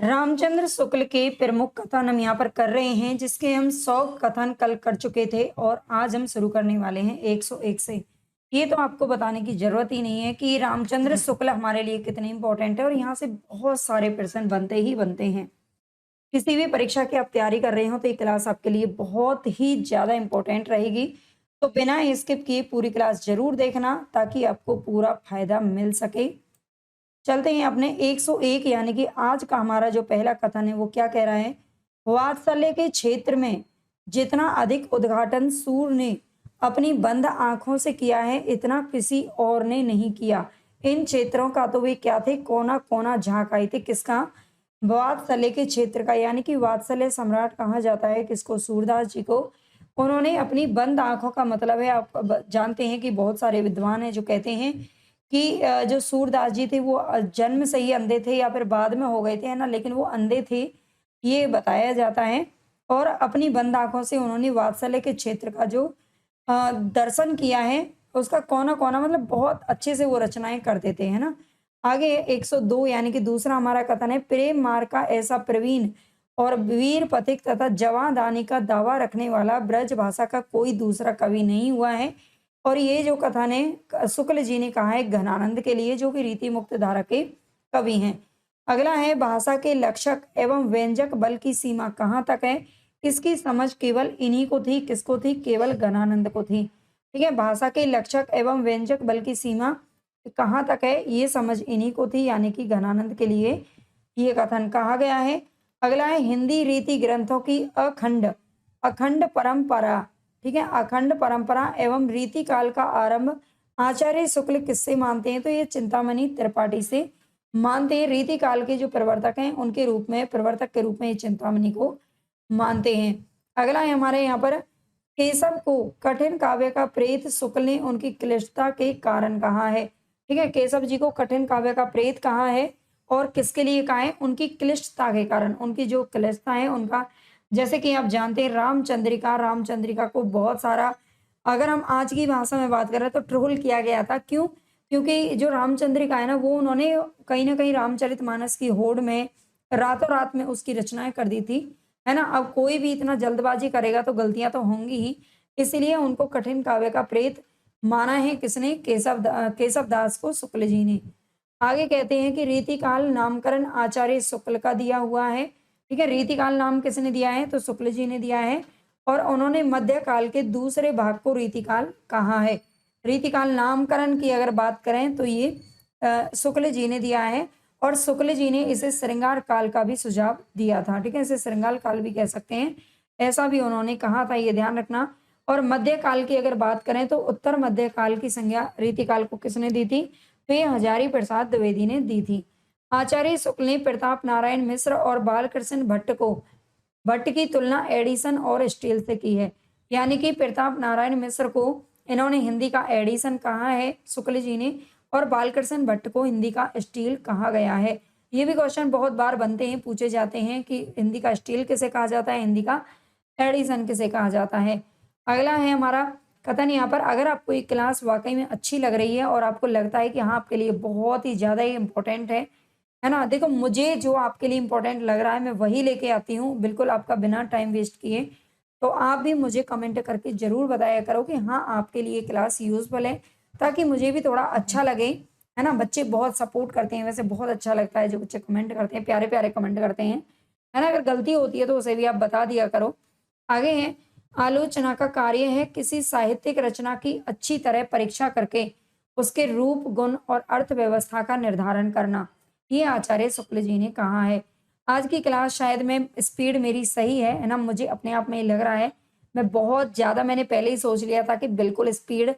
रामचंद्र शुक्ल के प्रमुख कथन हम यहाँ पर कर रहे हैं, जिसके हम 100 कथन कल कर चुके थे और आज हम शुरू करने वाले हैं 101 से। ये तो आपको बताने की जरूरत ही नहीं है कि रामचंद्र शुक्ल हमारे लिए कितने इंपॉर्टेंट है और यहाँ से बहुत सारे प्रश्न बनते ही बनते हैं। किसी भी परीक्षा की आप तैयारी कर रहे हो तो ये क्लास आपके लिए बहुत ही ज्यादा इंपॉर्टेंट रहेगी। तो बिना स्किप किए पूरी क्लास जरूर देखना ताकि आपको पूरा फायदा मिल सके। चलते हैं अपने 101 यानी कि आज का हमारा जो पहला कथन है वो क्या कह रहा है। वात्सल्य के क्षेत्र में जितना अधिक उद्घाटन सूर्य ने अपनी बंद आंखों से किया है, इतना किसी और ने नहीं किया। इन क्षेत्रों का तो वे क्या थे, कोना कोना झांक आए थे। किसका? वात्सल्य के क्षेत्र का, यानी कि वात्सल्य सम्राट कहा जाता है किसको? सूरदास जी को। उन्होंने अपनी बंद आंखों का मतलब है, आप जानते हैं कि बहुत सारे विद्वान हैं जो कहते हैं कि जो सूरदास जी थे वो जन्म से ही अंधे थे या फिर बाद में हो गए थे, है ना, लेकिन वो अंधे थे, ये बताया जाता है। और अपनी बंद आंखों से उन्होंने वात्सल्य के क्षेत्र का जो दर्शन किया है, उसका कोना कोना मतलब बहुत अच्छे से वो रचनाएं करते थे, है ना। आगे 102 यानी कि दूसरा हमारा कथन है, प्रेम मार्ग का ऐसा प्रवीण और वीर पथिक तथा जवां दानी का दावा रखने वाला ब्रज भाषा का कोई दूसरा कवि नहीं हुआ है। और ये जो कथन है शुक्ल जी ने कहा है घनानंद के लिए, जो कि रीति मुक्त धारा के कवि हैं। अगला है, भाषा के लक्षक एवं व्यंजक बल की सीमा कहाँ तक है? इसकी समझ केवल इन्हीं को थी। किसको थी? केवल घनानंद को थी। ठीक है, भाषा के लक्षक एवं व्यंजक बल की सीमा कहाँ तक है, ये समझ इन्हीं को थी, यानी कि घनानंद के लिए ये कथन कहा गया है। अगला है, हिंदी रीति ग्रंथों की अखंड अखंड परंपरा, ठीक है, अखंड परंपरा एवं रीति काल का आरंभ आचार्य शुक्ल किससे मानते हैं? तो ये चिंतामणि त्रिपाठी से मानते हैं। रीति काल के जो प्रवर्तक हैं उनके रूप में, प्रवर्तक के रूप में ये चिंतामणि को मानते हैं। अगला है हमारे यहाँ पर, केशव को कठिन काव्य का प्रेत शुक्ल ने उनकी क्लिष्टता के कारण कहा है। ठीक है, केशव जी को कठिन काव्य का प्रेत कहा है और किसके लिए कहा है? उनकी क्लिष्टता के कारण, उनकी जो क्लिष्टता है उनका, जैसे कि आप जानते हैं रामचंद्रिका, रामचंद्रिका को बहुत सारा, अगर हम आज की भाषा में बात करें तो ट्रोल किया गया था। क्यों? क्योंकि जो रामचंद्रिका है ना, वो उन्होंने कहीं ना कहीं रामचरितमानस की होड़ में रातों रात में उसकी रचनाएं कर दी थी, है ना। अब कोई भी इतना जल्दबाजी करेगा तो गलतियां तो होंगी ही, इसीलिए उनको कठिन काव्य का प्रेत माना है। किसने? केशव दास को शुक्ल जी ने। आगे कहते हैं कि रीतिकाल नामकरण आचार्य शुक्ल का दिया हुआ है। ठीक है, रीतिकाल नाम किसने दिया है? तो शुक्ल जी ने दिया है। और उन्होंने मध्यकाल के दूसरे भाग को रीतिकाल कहा है। रीतिकाल नामकरण की अगर बात करें तो ये शुक्ल जी ने दिया है। और शुक्ल जी ने इसे श्रृंगार काल का भी सुझाव दिया था। ठीक है, इसे श्रृंगार काल भी कह सकते हैं, ऐसा भी उन्होंने कहा था, ये ध्यान रखना। और मध्यकाल की अगर बात करें तो उत्तर मध्यकाल की संज्ञा रीतिकाल को किसने दी थी? तो ये हजारी प्रसाद द्विवेदी ने दी थी। आचार्य शुक्ल ने प्रताप नारायण मिश्र और बालकृष्ण भट्ट की तुलना एडिसन और स्टील से की है। यानी कि प्रताप नारायण मिश्र को इन्होंने हिंदी का एडिसन कहा है शुक्ल जी ने, और बालकृष्ण भट्ट को हिंदी का स्टील कहा गया है। ये भी क्वेश्चन बहुत बार बनते हैं, पूछे जाते हैं कि हिंदी का स्टील किसे कहा जाता है, हिंदी का एडिसन किसे कहा जाता है। अगला है हमारा कथन यहाँ पर, अगर आपको ये क्लास वाकई में अच्छी लग रही है और आपको लगता है कि हाँ आपके लिए बहुत ही ज़्यादा ही इम्पोर्टेंट है ना, देखो मुझे जो आपके लिए इम्पोर्टेंट लग रहा है मैं वही लेके आती हूँ, बिल्कुल आपका बिना टाइम वेस्ट किए। तो आप भी मुझे कमेंट करके ज़रूर बताया करो कि हाँ आपके लिए क्लास यूज़फुल है, ताकि मुझे भी थोड़ा अच्छा लगे, है ना। बच्चे बहुत सपोर्ट करते हैं, वैसे बहुत अच्छा लगता है जो बच्चे कमेंट करते हैं, प्यारे प्यारे कमेंट करते हैं, है ना। अगर गलती होती है तो उसे भी आप बता दिया करो। आगे है, आलोचना का कार्य है किसी साहित्यिक रचना की अच्छी तरह परीक्षा करके उसके रूप, गुण और अर्थव्यवस्था का निर्धारण करना। ये आचार्य शुक्ल जी ने कहा है। आज की क्लास शायद में स्पीड मेरी सही है ना, मुझे अपने आप में ही लग रहा है। मैं बहुत ज़्यादा, मैंने पहले ही सोच लिया था कि बिल्कुल स्पीड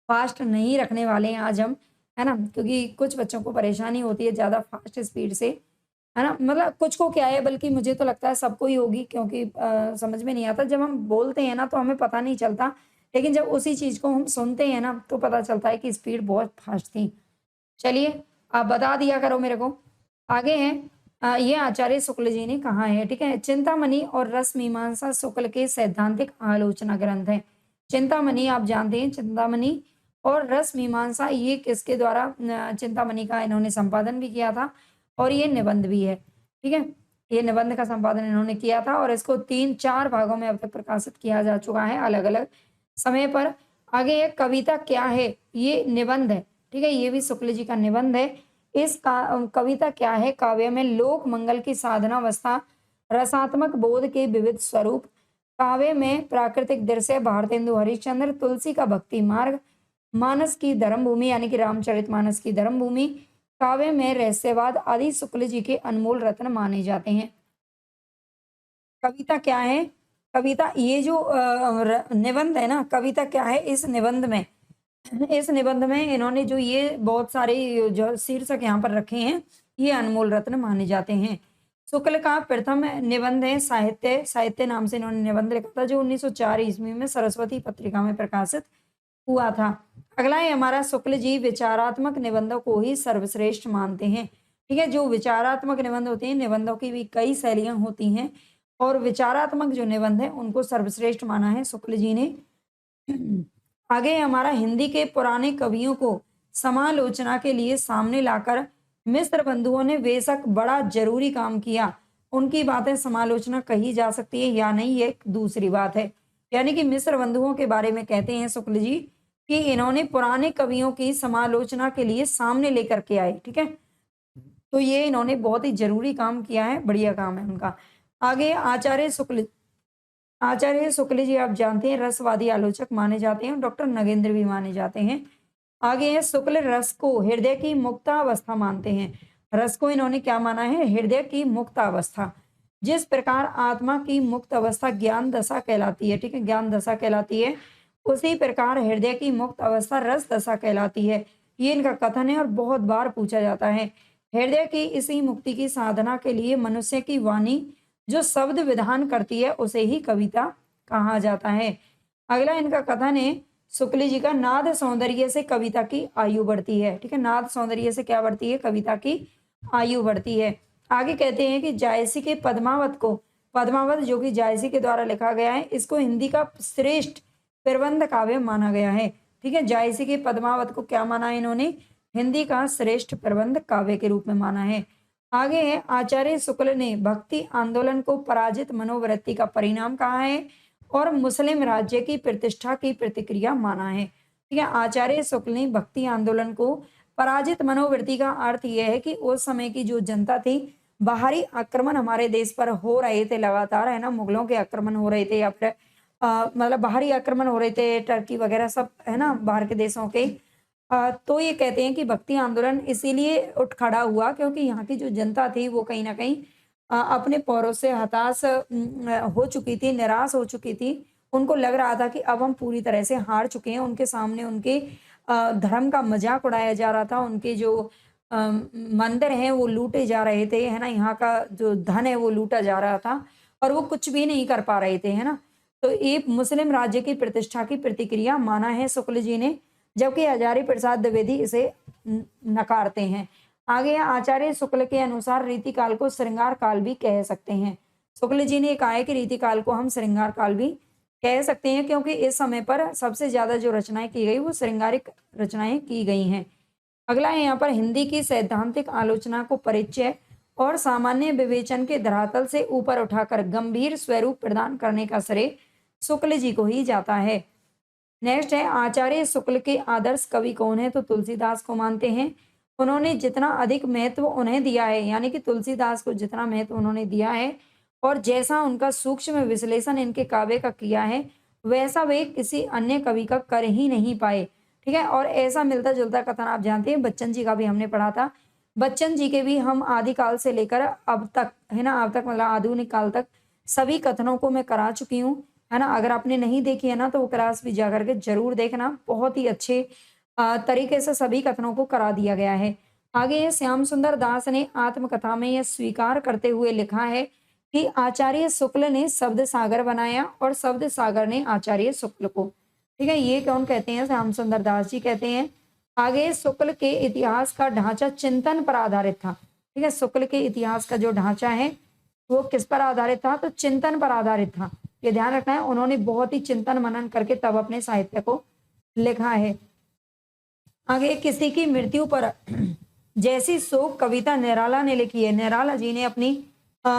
फास्ट नहीं रखने वाले हैं आज हम, है ना, क्योंकि कुछ बच्चों को परेशानी होती है ज़्यादा फास्ट स्पीड से, है ना। मतलब कुछ को क्या है, बल्कि मुझे तो लगता है सबको ही होगी, क्योंकि समझ में नहीं आता जब हम बोलते हैं ना तो हमें पता नहीं चलता, लेकिन जब उसी चीज़ को हम सुनते हैं ना तो पता चलता है कि स्पीड बहुत फास्ट थी। चलिए, आप बता दिया करो मेरे को। आगे है, ये आचार्य शुक्ल जी ने कहा है। ठीक है, चिंतामणि और रस मीमांसा शुक्ल के सैद्धांतिक आलोचना ग्रंथ है। चिंतामणि आप जानते हैं, चिंतामणि और रस मीमांसा ये किसके द्वारा, चिंतामणि का इन्होंने संपादन भी किया था और ये निबंध भी है। ठीक है, ये निबंध का संपादन इन्होंने किया था और इसको 3-4 भागों में अब तक प्रकाशित किया जा चुका है अलग-अलग समय पर। आगे ये कविता क्या है? ये निबंध है, ठीक है? ये भी शुक्ल जी का निबंध है। इस कविता क्या है? काव्य में लोक मंगल की साधनावस्था, रसात्मक बोध के विविध स्वरूप, काव्य में प्राकृतिक दृश्य, भारतेंदु हरिश्चंद्र, तुलसी का भक्ति मार्ग, मानस की धर्म भूमि यानी कि रामचरितमानस की धर्म भूमि, काव्य में रहस्यवाद आदि शुक्ल जी के अनमोल रत्न माने जाते हैं। कविता क्या है? कविता ये जो निबंध है ना, कविता क्या है इस निबंध में इन्होंने जो ये बहुत सारे जो शीर्षक यहाँ पर रखे हैं, ये अनमोल रत्न माने जाते हैं। शुक्ल का प्रथम निबंध है साहित्य, साहित्य नाम से इन्होंने निबंध लिखा था जो 1904 ईस्वी में सरस्वती पत्रिका में प्रकाशित हुआ था। अगला है हमारा शुक्ल जी विचारात्मक निबंधों को ही सर्वश्रेष्ठ मानते हैं। ठीक है, जो विचारात्मक निबंध होते हैं, निबंधों की भी कई शैलियां होती हैं और विचारात्मक जो निबंध है उनको सर्वश्रेष्ठ माना है शुक्ल जी ने। आगे हमारा हिंदी के पुराने कवियों को समालोचना के लिए सामने लाकर मिस्र बंधुओं ने बेशक बड़ा जरूरी काम किया। उनकी बातें समालोचना कही जा सकती है या नहीं, ये एक दूसरी बात है। यानी कि मिस्र बंधुओं के बारे में कहते हैं शुक्ल जी कि इन्होंने पुराने कवियों की समालोचना के लिए सामने लेकर के आए। ठीक है, तो ये इन्होंने बहुत ही जरूरी काम किया है, बढ़िया काम है उनका। आगे आचार्य शुक्ल जी आप जानते हैं रसवादी आलोचक माने जाते हैं, डॉक्टर नगेंद्र भी माने जाते हैं। आगे है शुक्ल रस को हृदय की मुक्तावस्था मानते हैं। रस को इन्होंने क्या माना है? हृदय की मुक्तावस्था। जिस प्रकार आत्मा की मुक्त अवस्था ज्ञान दशा कहलाती है, ठीक है, ज्ञान दशा कहलाती है, उसी प्रकार हृदय की मुक्त अवस्था रस दशा कहलाती है। ये इनका कथन है और बहुत बार पूछा जाता है। हृदय की इसी मुक्ति की साधना के लिए मनुष्य की वाणी जो शब्द विधान करती है उसे ही कविता कहा जाता है। अगला इनका कथन है शुक्ल जी का, नाद सौंदर्य से कविता की आयु बढ़ती है। ठीक है, नाद सौंदर्य से क्या बढ़ती है? कविता की आयु बढ़ती है। आगे कहते हैं कि जायसी के पद्मावत जो कि जायसी के द्वारा लिखा गया है, इसको हिंदी का श्रेष्ठ प्रबंध काव्य माना गया है। ठीक है, जायसी के पद्मावत को क्या माना है इन्होंने? हिंदी का श्रेष्ठ प्रबंध काव्य के रूप में माना है। आगे है आचार्य शुक्ल ने भक्ति आंदोलन को पराजित मनोवृत्ति का परिणाम कहा है और मुस्लिम राज्य की प्रतिष्ठा की प्रतिक्रिया माना है। ठीक है, आचार्य शुक्ल ने भक्ति आंदोलन को पराजित मनोवृत्ति का अर्थ यह है कि उस समय की जो जनता थी, बाहरी आक्रमण हमारे देश पर हो रहे थे लगातार, है ना, मुगलों के आक्रमण हो रहे थे या फिर मतलब बाहरी आक्रमण हो रहे थे, टर्की वगैरह सब, है ना, बाहर के देशों के। तो ये कहते हैं कि भक्ति आंदोलन इसीलिए उठ खड़ा हुआ क्योंकि यहाँ की जो जनता थी वो कहीं ना कहीं अपने पौरों से हताश हो चुकी थी, निराश हो चुकी थी। उनको लग रहा था कि अब हम पूरी तरह से हार चुके हैं। उनके सामने उनके धर्म का मजाक उड़ाया जा रहा था, उनके जो मंदिर हैं वो लूटे जा रहे थे, है ना, यहाँ का जो धन है वो लूटा जा रहा था और वो कुछ भी नहीं कर पा रहे थे, है ना। तो ये मुस्लिम राज्य की प्रतिष्ठा की प्रतिक्रिया माना है शुक्ल जी ने, जबकि हजारी प्रसाद द्विवेदी इसे नकारते हैं। आगे आचार्य शुक्ल के अनुसार रीतिकाल को श्रृंगार काल भी कह सकते हैं। शुक्ल जी ने कहा है कि रीतिकाल को हम श्रृंगार काल भी कह सकते हैं क्योंकि इस समय पर सबसे ज्यादा जो रचनाएं की गई वो श्रृंगारिक रचनाएं की गई हैं। अगला है यहाँ पर हिंदी की सैद्धांतिक आलोचना को परिचय और सामान्य विवेचन के धरातल से ऊपर उठाकर गंभीर स्वरूप प्रदान करने का श्रेय शुक्ल जी को ही जाता है। नेक्स्ट है आचार्य शुक्ल के आदर्श कवि कौन है? तो तुलसीदास को मानते हैं। उन्होंने जितना अधिक महत्व उन्हें दिया है, यानी कि तुलसीदास को जितना महत्व उन्होंने दिया है और जैसा उनका सूक्ष्म विश्लेषण इनके काव्य का किया है वैसा वे किसी अन्य कवि का कर ही नहीं पाए। ठीक है, और ऐसा मिलता जुलता कथन आप जानते हैं बच्चन जी का भी हमने पढ़ा था। बच्चन जी के भी हम आदिकाल से लेकर अब तक, है ना, अब तक मतलब आधुनिक काल तक सभी कथनों को मैं करा चुकी हूँ, है ना। अगर आपने नहीं देखी है ना तो वो क्लास भी जा करके जरूर देखना, बहुत ही अच्छे तरीके से सभी कथनों को करा दिया गया है। आगे श्याम सुंदर दास ने आत्मकथा में यह स्वीकार करते हुए लिखा है कि आचार्य शुक्ल ने शब्द सागर बनाया और शब्द सागर ने आचार्य शुक्ल को। ठीक है, ये कौन कहते हैं? श्याम सुंदर दास जी कहते हैं। आगे शुक्ल के इतिहास का ढांचा चिंतन पर आधारित था। ठीक है, शुक्ल के इतिहास का जो ढांचा है वो किस पर आधारित था? तो चिंतन पर आधारित था। ये ध्यान रखना है, उन्होंने बहुत ही चिंतन मनन करके तब अपने साहित्य को लिखा है। आगे किसी की मृत्यु पर जैसी शोक कविता निराला ने लिखी है। निराला जी ने अपनी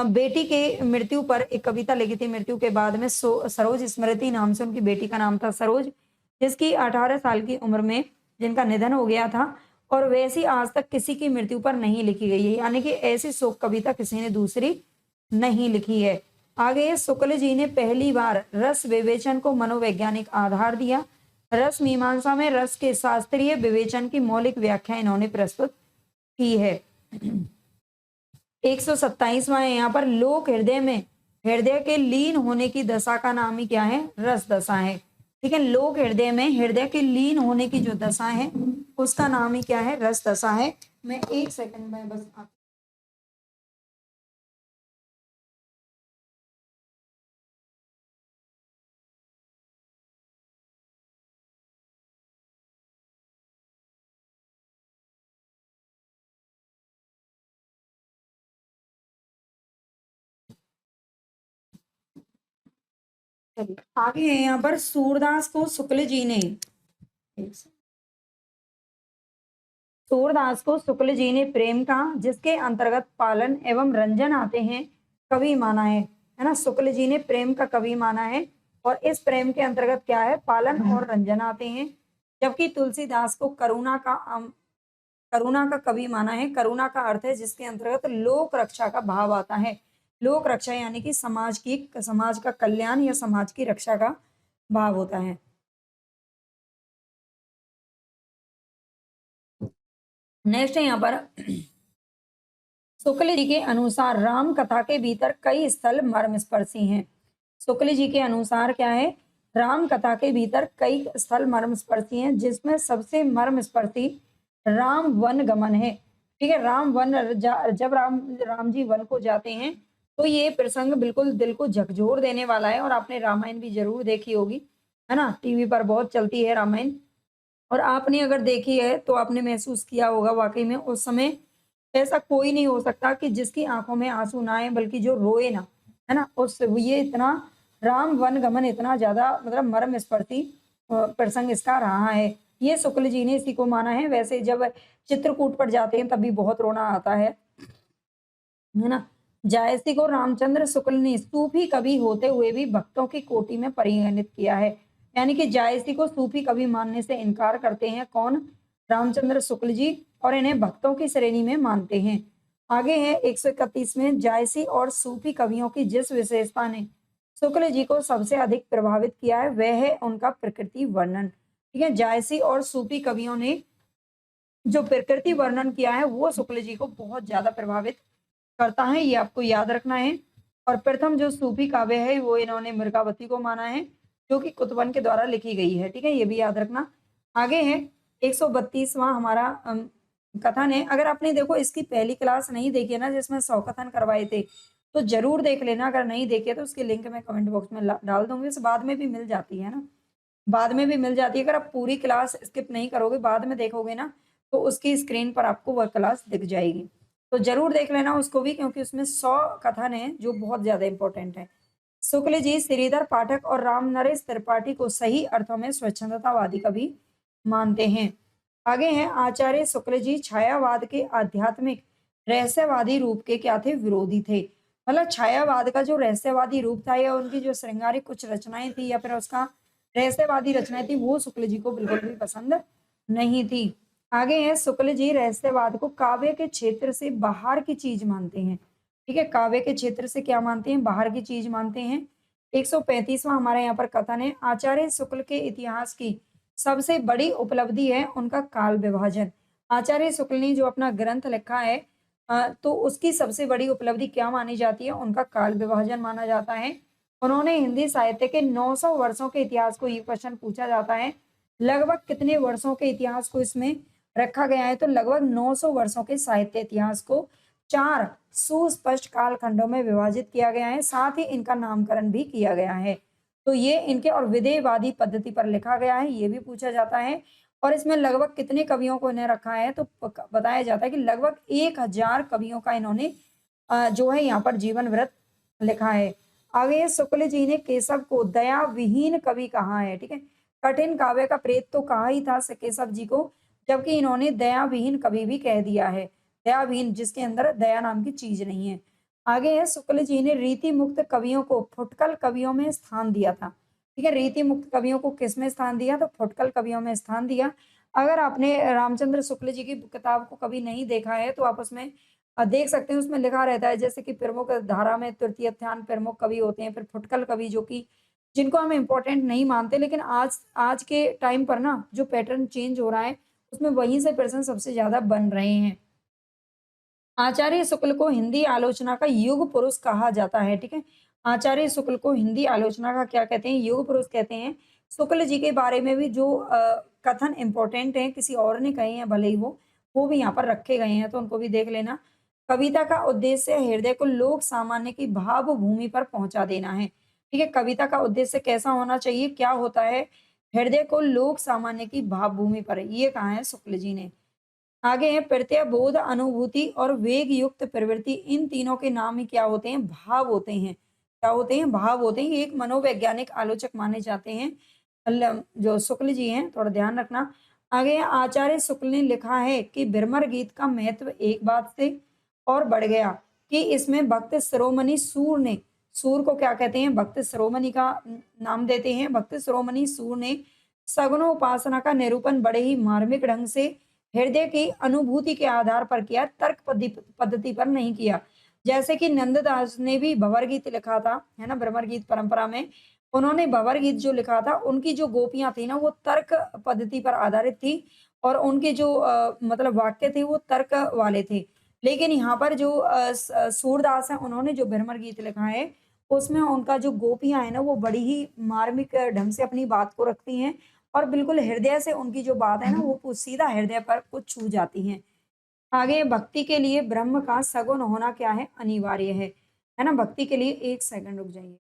बेटी के मृत्यु पर एक कविता लिखी थी। मृत्यु के बाद में सरोज स्मृति नाम से उनकी बेटी का नाम था सरोज, जिसकी 18 साल की उम्र में जिनका निधन हो गया था और वैसी आज तक किसी की मृत्यु पर नहीं लिखी गई है, यानी कि ऐसी शोक कविता किसी ने दूसरी नहीं लिखी है। आगे शुक्ल जी ने पहली बार रस विवेचन को मनोवैज्ञानिक आधार दिया। रस मीमांसा में रस के शास्त्रीय विवेचन की मौलिक व्याख्या इन्होंने प्रस्तुत की है। 127वां है यहाँ पर, लोक हृदय में हृदय के लीन होने की दशा का नाम ही क्या है? रस दशा है। ठीक है, लोक हृदय में हृदय के लीन होने की जो दशा है उसका नाम ही क्या है? रस दशा है। मैं एक सेकंड में बस आगे है यहाँ पर, सूरदास को शुक्ल जी ने सूरदास को शुक्ल जी ने प्रेम का, जिसके अंतर्गत पालन एवं रंजन आते हैं, कवि माना है ना। शुक्ल जी ने प्रेम का कवि माना है और इस प्रेम के अंतर्गत क्या है? पालन और रंजन आते हैं। जबकि तुलसीदास को करुणा का कवि माना है। करुणा का अर्थ है जिसके अंतर्गत लोक रक्षा का भाव आता है। लोक रक्षा यानी कि समाज का कल्याण या समाज की रक्षा का भाव होता है। नेक्स्ट है यहाँ पर, शुक्ल जी के अनुसार राम कथा के भीतर कई स्थल मर्मस्पर्शी हैं। शुक्ल जी के अनुसार क्या है? राम कथा के भीतर कई स्थल मर्मस्पर्शी हैं, जिसमें सबसे मर्मस्पर्शी राम वन गमन है। ठीक है, जब राम जी वन को जाते हैं तो ये प्रसंग बिल्कुल दिल को झकझोर देने वाला है। और आपने रामायण भी जरूर देखी होगी, है ना, टीवी पर बहुत चलती है रामायण। और आपने अगर देखी है तो आपने महसूस किया होगा वाकई में उस समय ऐसा कोई नहीं हो सकता कि जिसकी आंखों में आंसू ना आए, बल्कि जो रोए ना, है ना। उस ये इतना राम वन गमन इतना ज्यादा मतलब मर्म स्पर्शी प्रसंग इसका रहा है। ये शुक्ल जी ने इसी को माना है। वैसे जब चित्रकूट पर जाते हैं तभी बहुत रोना आता है ना। जायसी को रामचंद्र शुक्ल ने सूफी कवि होते हुए भी भक्तों की कोटि में परिगणित किया है। यानी कि जायसी को सूफी कवि मानने से इनकार करते हैं कौन? रामचंद्र शुक्ल जी, और इन्हें भक्तों की श्रेणी में मानते हैं। आगे है 131 में, जायसी और सूफी कवियों की जिस विशेषता ने शुक्ल जी को सबसे अधिक प्रभावित किया है वह है उनका प्रकृति वर्णन। ठीक है, जायसी और सूफी कवियों ने जो प्रकृति वर्णन किया है वो शुक्ल जी को बहुत ज्यादा प्रभावित करता है, ये आपको याद रखना है। और प्रथम जो सूफी काव्य है वो इन्होंने मृगावती को माना है, जो कि कुतुबन के द्वारा लिखी गई है। ठीक है, ये भी याद रखना। आगे है 132वां हमारा कथन है। अगर आपने देखो इसकी पहली क्लास नहीं देखी है ना, जिसमें 100 कथन करवाए थे, तो जरूर देख लेना। अगर नहीं देखे तो उसकी लिंक मैं कमेंट बॉक्स में डाल दूंगी। उस बाद में भी मिल जाती है ना, बाद में भी मिल जाती है। अगर आप पूरी क्लास स्किप नहीं करोगे, बाद में देखोगे ना, तो उसकी स्क्रीन पर आपको वह क्लास दिख जाएगी। तो जरूर देख लेना उसको भी, क्योंकि उसमें 100 कथन है जो बहुत ज्यादा इंपॉर्टेंट है। शुक्ल जी श्रीधर पाठक और राम नरेश त्रिपाठी को सही अर्थों में स्वच्छंदतावादी कवि मानते हैं। आगे हैं आचार्य शुक्ल जी छायावाद के आध्यात्मिक रहस्यवादी रूप के क्या थे? विरोधी थे। मतलब छायावाद का जो रहस्यवादी रूप था या उनकी जो श्रृंगारिक कुछ रचनाएं थी या फिर उसका रहस्यवादी रचनाएं थी, वो शुक्ल जी को बिल्कुल भी पसंद नहीं थी। आगे है, शुक्ल जी रहस्यवाद को काव्य के क्षेत्र से बाहर की चीज मानते हैं। ठीक है, काव्य के क्षेत्र से क्या मानते हैं? बाहर की चीज मानते हैं। 135वां हमारे यहाँ पर कथन है, आचार्य शुक्ल के इतिहास की सबसे बड़ी उपलब्धि है उनका काल विभाजन। आचार्य शुक्ल ने जो अपना ग्रंथ लिखा है तो उसकी सबसे बड़ी उपलब्धि क्या मानी जाती है? उनका काल विभाजन माना जाता है। उन्होंने हिंदी साहित्य के 900 वर्षों के इतिहास को, ये क्वेश्चन पूछा जाता है, लगभग कितने वर्षों के इतिहास को इसमें रखा गया है? तो लगभग 900 वर्षों के साहित्य इतिहास को 4 सुस्पष्ट कालखंडों में विभाजित किया गया है। साथ ही इनका नामकरण भी किया गया है। तो ये इनके और विधेयवादी पद्धति पर लिखा गया है, ये भी पूछा जाता है। और इसमें लगभग कितने कवियों को इन्हें रखा है? तो बताया जाता है कि लगभग 1000 कवियों का इन्होंने जो है यहाँ पर जीवन वृत्त लिखा है। आगे शुक्ल जी ने केशव को दया विहीन कवि कहा है। ठीक है, कठिन काव्य का प्रेत तो कहा ही था केशव जी को, जबकि इन्होंने दया विहीन कवि भी कह दिया है। दया विहीन जिसके अंदर दया नाम की चीज नहीं है। आगे है शुक्ल जी ने रीति मुक्त कवियों को फुटकल कवियों में स्थान दिया था। ठीक है, रीति मुक्त कवियों को किस में स्थान दिया? तो फुटकल कवियों में स्थान दिया। अगर आपने रामचंद्र शुक्ल जी की किताब को कभी नहीं देखा है तो आप उसमें देख सकते हैं, उसमें लिखा रहता है जैसे कि प्रमुख धारा में तृतीय ध्यान प्रमुख कवि होते हैं, फिर फुटकल कवि जो कि जिनको हम इम्पोर्टेंट नहीं मानते, लेकिन आज आज के टाइम पर ना जो पैटर्न चेंज हो रहा है उसमें वहीं से प्रश्न सबसे ज्यादा बन रहे हैं। आचार्य शुक्ल को हिंदी आलोचना का युग पुरुष कहा जाता है। ठीक है, आचार्य शुक्ल को हिंदी आलोचना का क्या कहते हैं? युग पुरुष कहते हैं। शुक्ल जी के बारे में भी जो कथन इंपॉर्टेंट है, किसी और ने कहे हैं भले ही वो भी यहाँ पर रखे गए हैं, तो उनको भी देख लेना। कविता का उद्देश्य हृदय को लोक सामान्य की भाव भूमि पर पहुंचा देना है। ठीक है, कविता का उद्देश्य कैसा होना चाहिए? क्या होता है? हृदय को लोक सामान्य की भाव भूमि पर, ये कहा है शुक्ल जी ने। आगे है प्रत्यय बोध अनुभूति और वेग युक्त प्रवृत्ति, इन तीनों के नाम ही क्या होते हैं? भाव होते हैं। क्या होते हैं? भाव होते हैं। ये एक मनोवैज्ञानिक आलोचक माने जाते हैं जो शुक्ल जी हैं, थोड़ा ध्यान रखना। आगे है आचार्य शुक्ल ने लिखा है कि भ्रमर गीत का महत्व एक बात से और बढ़ गया कि इसमें भक्त शिरोमणि सूर ने, सूर को क्या कहते हैं? भक्त शिरोमणि का नाम देते हैं। भक्त शिरोमणि सूर ने सगुणोपासना का निरूपण बड़े ही मार्मिक ढंग से हृदय की अनुभूति के आधार पर किया, तर्क पद्धति पर नहीं किया। जैसे कि नंददास ने भी भंवर गीत लिखा था, है ना, भ्रमर गीत परंपरा में उन्होंने भंवर गीत जो लिखा था, उनकी जो गोपियां थी ना वो तर्क पद्धति पर आधारित थी और उनके जो मतलब वाक्य थे वो तर्क वाले थे। लेकिन यहाँ पर जो सूरदास है उन्होंने जो भ्रमर गीत लिखा है उसमें उनका जो गोपियां है ना वो बड़ी ही मार्मिक ढंग से अपनी बात को रखती हैं और बिल्कुल हृदय से उनकी जो बात है ना वो सीधा हृदय पर कुछ छू जाती हैं। आगे भक्ति के लिए ब्रह्म का सगुण होना क्या है? अनिवार्य है ना। भक्ति के लिए एक सेकंड रुक जाइए।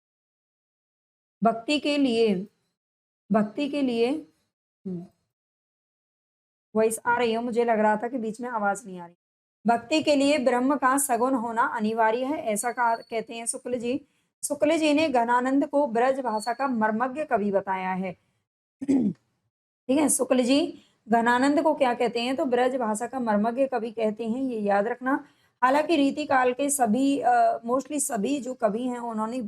भक्ति के लिए, भक्ति के लिए वॉइस आ रही है, मुझे लग रहा था कि बीच में आवाज नहीं आ रही। भक्ति के लिए ब्रह्म का सगुण होना अनिवार्य है, ऐसा कहा कहते हैं शुक्ल जी। शुक्ल जी ने घनानंद को ब्रज भाषा का मर्मज्ञ कवि बताया है। ठीक है, शुक्ल जी घनानंद को क्या कहते हैं? तो ब्रज भाषा का मर्मज्ञ कवि कहते हैं, ये याद रखना। हालांकि रीति काल के सभी मोस्टली सभी जो कवि हैं उन्होंने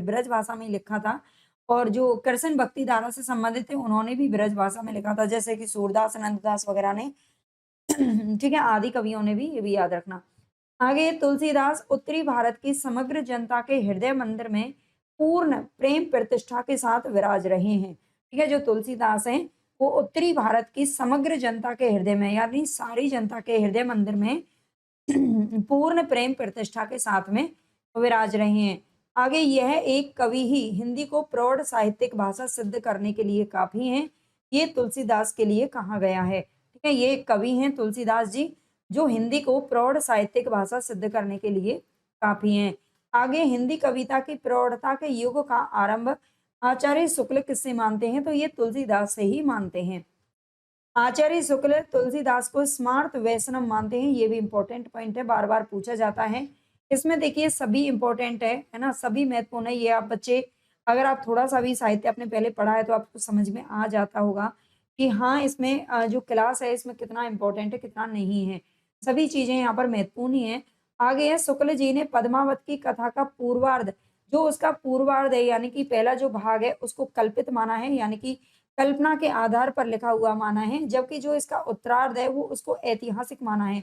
ब्रज भाषा में ही लिखा था और जो कृष्ण भक्ति धारा से संबंधित थे उन्होंने भी ब्रज भाषा में लिखा था, जैसे कि सूरदास नंददास वगैरह ने। ठीक है, आदि कवियों ने भी, ये भी याद रखना। आगे तुलसीदास उत्तरी भारत की समग्र जनता के हृदय मंदिर में पूर्ण प्रेम प्रतिष्ठा के साथ विराज रहे हैं। ठीक है, जो तुलसीदास हैं वो उत्तरी भारत की समग्र जनता के हृदय में यानी सारी जनता के हृदय मंदिर में पूर्ण प्रेम प्रतिष्ठा के साथ में विराज रहे हैं। आगे यह एक कवि ही हिंदी को प्रौढ़ साहित्यिक भाषा सिद्ध करने के लिए काफी है, ये तुलसीदास के लिए कहा गया है। ठीक है, ये एक कवि हैं तुलसीदास जी जो हिंदी को प्रौढ़ साहित्यिक भाषा सिद्ध करने के लिए काफी हैं। आगे हिंदी कविता की प्रौढ़ता के युग का आरंभ आचार्य शुक्ल किससे मानते हैं? तो ये तुलसीदास से ही मानते हैं। आचार्य शुक्ल तुलसीदास को स्मार्त वैष्णव मानते हैं, ये भी इंपॉर्टेंट पॉइंट है, बार बार पूछा जाता है। इसमें देखिए सभी इंपॉर्टेंट है ना, सभी महत्वपूर्ण है। ये आप बच्चे अगर आप थोड़ा सा भी साहित्य आपने पहले पढ़ा है तो आपको समझ में आ जाता होगा कि हाँ इसमें जो क्लास है इसमें कितना इंपॉर्टेंट है कितना नहीं है। सभी चीजें यहाँ पर महत्वपूर्ण ही है। आगे है शुक्ल जी ने पद्मावत की कथा का पूर्वार्ध, जो उसका पूर्वार्ध है यानी कि पहला जो भाग है उसको कल्पित माना है, यानी कि कल्पना के आधार पर लिखा हुआ माना है, जबकि जो इसका उत्तरार्ध है वो उसको ऐतिहासिक माना है।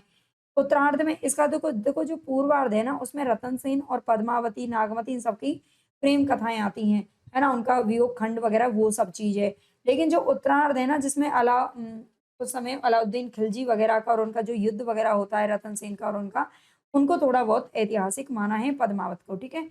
उत्तरार्ध में इसका देखो देखो जो पूर्वार्ध है ना उसमें रतन सेन और पद्मावती नागमती इन सबकी प्रेम कथाएं आती हैं, है ना, उनका वियोग खंड वगैरह वो सब चीज है। लेकिन जो उत्तरार्ध है ना जिसमें उस समय अलाउद्दीन खिलजी वगैरह का और उनका जो युद्ध वगैरह होता है रतन सेन का और उनका, उनको थोड़ा बहुत ऐतिहासिक माना है पद्मावत को। ठीक है,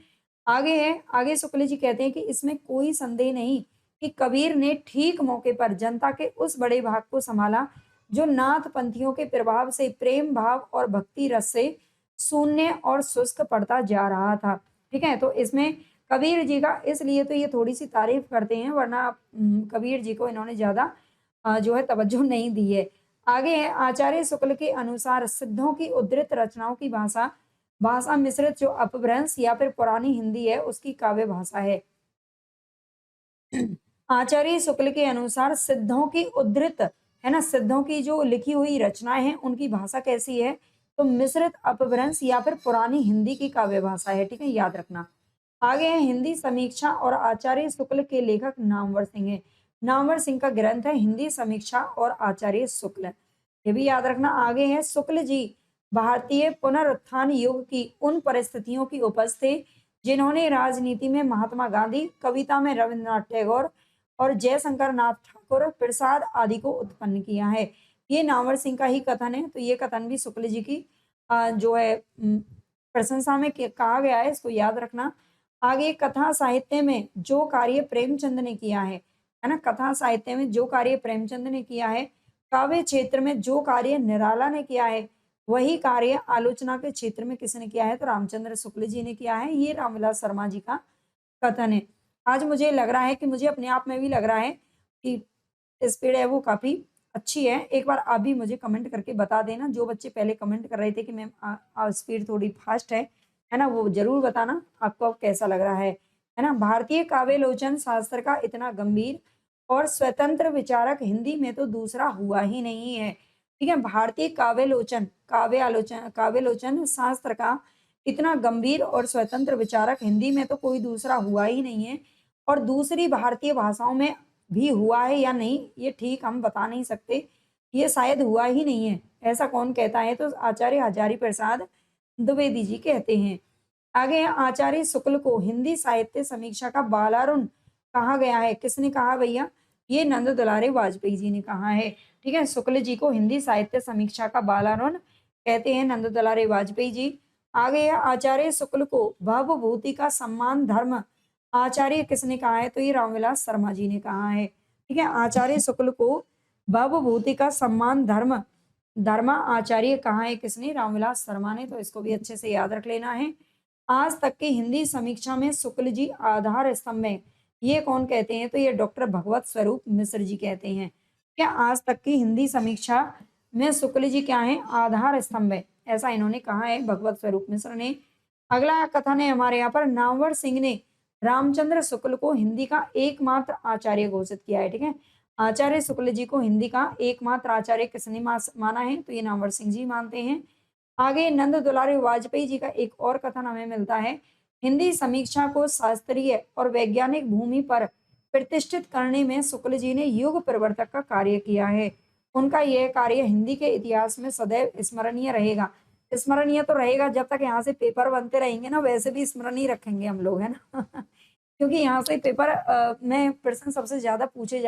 आगे है, आगे शुक्ल जी कहते हैं कि इसमें कोई संदेह नहीं कि कबीर ने ठीक मौके पर जनता के उस बड़े भाग को संभाला जो नाथ पंथियों के प्रभाव से प्रेम भाव और भक्ति रस से शून्य और शुष्क पड़ता जा रहा था। ठीक है, तो इसमें कबीर जी का इसलिए तो ये थोड़ी सी तारीफ करते हैं, वरना कबीर जी को इन्होंने ज्यादा जो है तवज्जो नहीं दी है। आगे है आचार्य शुक्ल के अनुसार सिद्धों की उद्धृत रचनाओं की भाषा भाषा मिश्रित जो अपभ्रंश या फिर पुरानी हिंदी है उसकी काव्य भाषा है। आचार्य शुक्ल के अनुसार सिद्धों की उद्धृत, है ना, सिद्धों की जो लिखी हुई रचनाएं हैं उनकी भाषा कैसी है? तो मिश्रित अपभ्रंश या फिर पुरानी हिंदी की काव्य भाषा है, ठीक है, याद रखना। आगे है हिंदी समीक्षा और आचार्य शुक्ल के लेखक नामवर सिंह है। नामवर सिंह का ग्रंथ है हिंदी समीक्षा और आचार्य शुक्ल, ये भी याद रखना। आगे है शुक्ल जी भारतीय पुनरुत्थान युग की उन परिस्थितियों की उपज थे जिन्होंने राजनीति में महात्मा गांधी, कविता में रविन्द्रनाथ टैगोर और जयशंकर नाथ ठाकुर प्रसाद आदि को उत्पन्न किया है। ये नामवर सिंह का ही कथन है, तो ये कथन भी शुक्ल जी की जो है प्रशंसा में कहा गया है, इसको याद रखना। आगे कथा साहित्य में जो कार्य प्रेमचंद ने किया है ना, कथा साहित्य में जो कार्य प्रेमचंद ने किया है, काव्य क्षेत्र में जो कार्य निराला ने किया है, वही कार्य आलोचना के क्षेत्र में किसने किया है, तो रामचंद्र शुक्ल जी ने किया है। ये रामविलास शर्मा जी का कथन है। आज मुझे लग रहा है कि मुझे अपने आप में भी लग रहा है कि स्पीड है वो काफी अच्छी है। एक बार आप भी मुझे कमेंट करके बता देना, जो बच्चे पहले कमेंट कर रहे थे कि मैम स्पीड थोड़ी फास्ट है ना, वो जरूर बताना आपको कैसा लग रहा है ना। भारतीय काव्यालोचन शास्त्र का इतना गंभीर और स्वतंत्र विचारक हिंदी में तो दूसरा हुआ ही नहीं है, ठीक है। भारतीय काव्यालोचन शास्त्र का इतना गंभीर और स्वतंत्र विचारक हिंदी में तो कोई दूसरा हुआ ही नहीं है, और दूसरी भारतीय भाषाओं में भी हुआ है या नहीं ये ठीक हम बता नहीं सकते, ये शायद हुआ ही नहीं है। ऐसा कौन कहता है, तो आचार्य हजारी प्रसाद द्विवेदी जी कहते हैं। आगे है आचार्य शुक्ल को हिंदी साहित्य समीक्षा का बालारुण कहा गया है। किसने कहा भैया, ये नंद दुलारे वाजपेयी जी ने कहा है, ठीक है। शुक्ल जी को हिंदी साहित्य समीक्षा का बालारुण कहते हैं नंद दुलारे वाजपेयी जी। आगे है आचार्य शुक्ल को भवभूति का सम्मान धर्म आचार्य किसने कहा है, तो ये रामविलास शर्मा जी ने कहा है, ठीक है। आचार्य शुक्ल को भवभूति का सम्मान धर्म आचार्य कहा है किसने, रामविलास शर्मा ने, तो इसको भी अच्छे से याद रख लेना है। आज तक की हिंदी समीक्षा में शुक्ल जी आधार स्तंभ है, ये कौन कहते हैं, तो ये डॉक्टर भगवत स्वरूप मिश्र जी कहते हैं। क्या आज तक की हिंदी समीक्षा में शुक्ल जी क्या है, आधार स्तंभ है, ऐसा इन्होंने कहा है भगवत स्वरूप मिश्र ने। अगला कथन है हमारे यहाँ पर, नामवर सिंह ने रामचंद्र शुक्ल को हिंदी का एकमात्र आचार्य घोषित किया है, ठीक है। आचार्य शुक्ल जी को हिंदी का एकमात्र आचार्य किसने माना है, तो ये नामवर सिंह जी मानते हैं। आगे नंद दुलारे वाजपेयी जी का एक और कथन हमें मिलता है, हिंदी समीक्षा को शास्त्रीय और वैज्ञानिक भूमि पर प्रतिष्ठित करने में शुक्ल जी ने युग प्रवर्तक का कार्य किया है। उनका यह कार्य हिंदी के इतिहास में सदैव स्मरणीय रहेगा। स्मरणीय तो रहेगा जब तक यहाँ से पेपर बनते रहेंगे ना, वैसे भी स्मरणीय रखेंगे हम लोग, है ना। क्योंकि यहाँ से पेपर में प्रश्न सबसे ज्यादा पूछे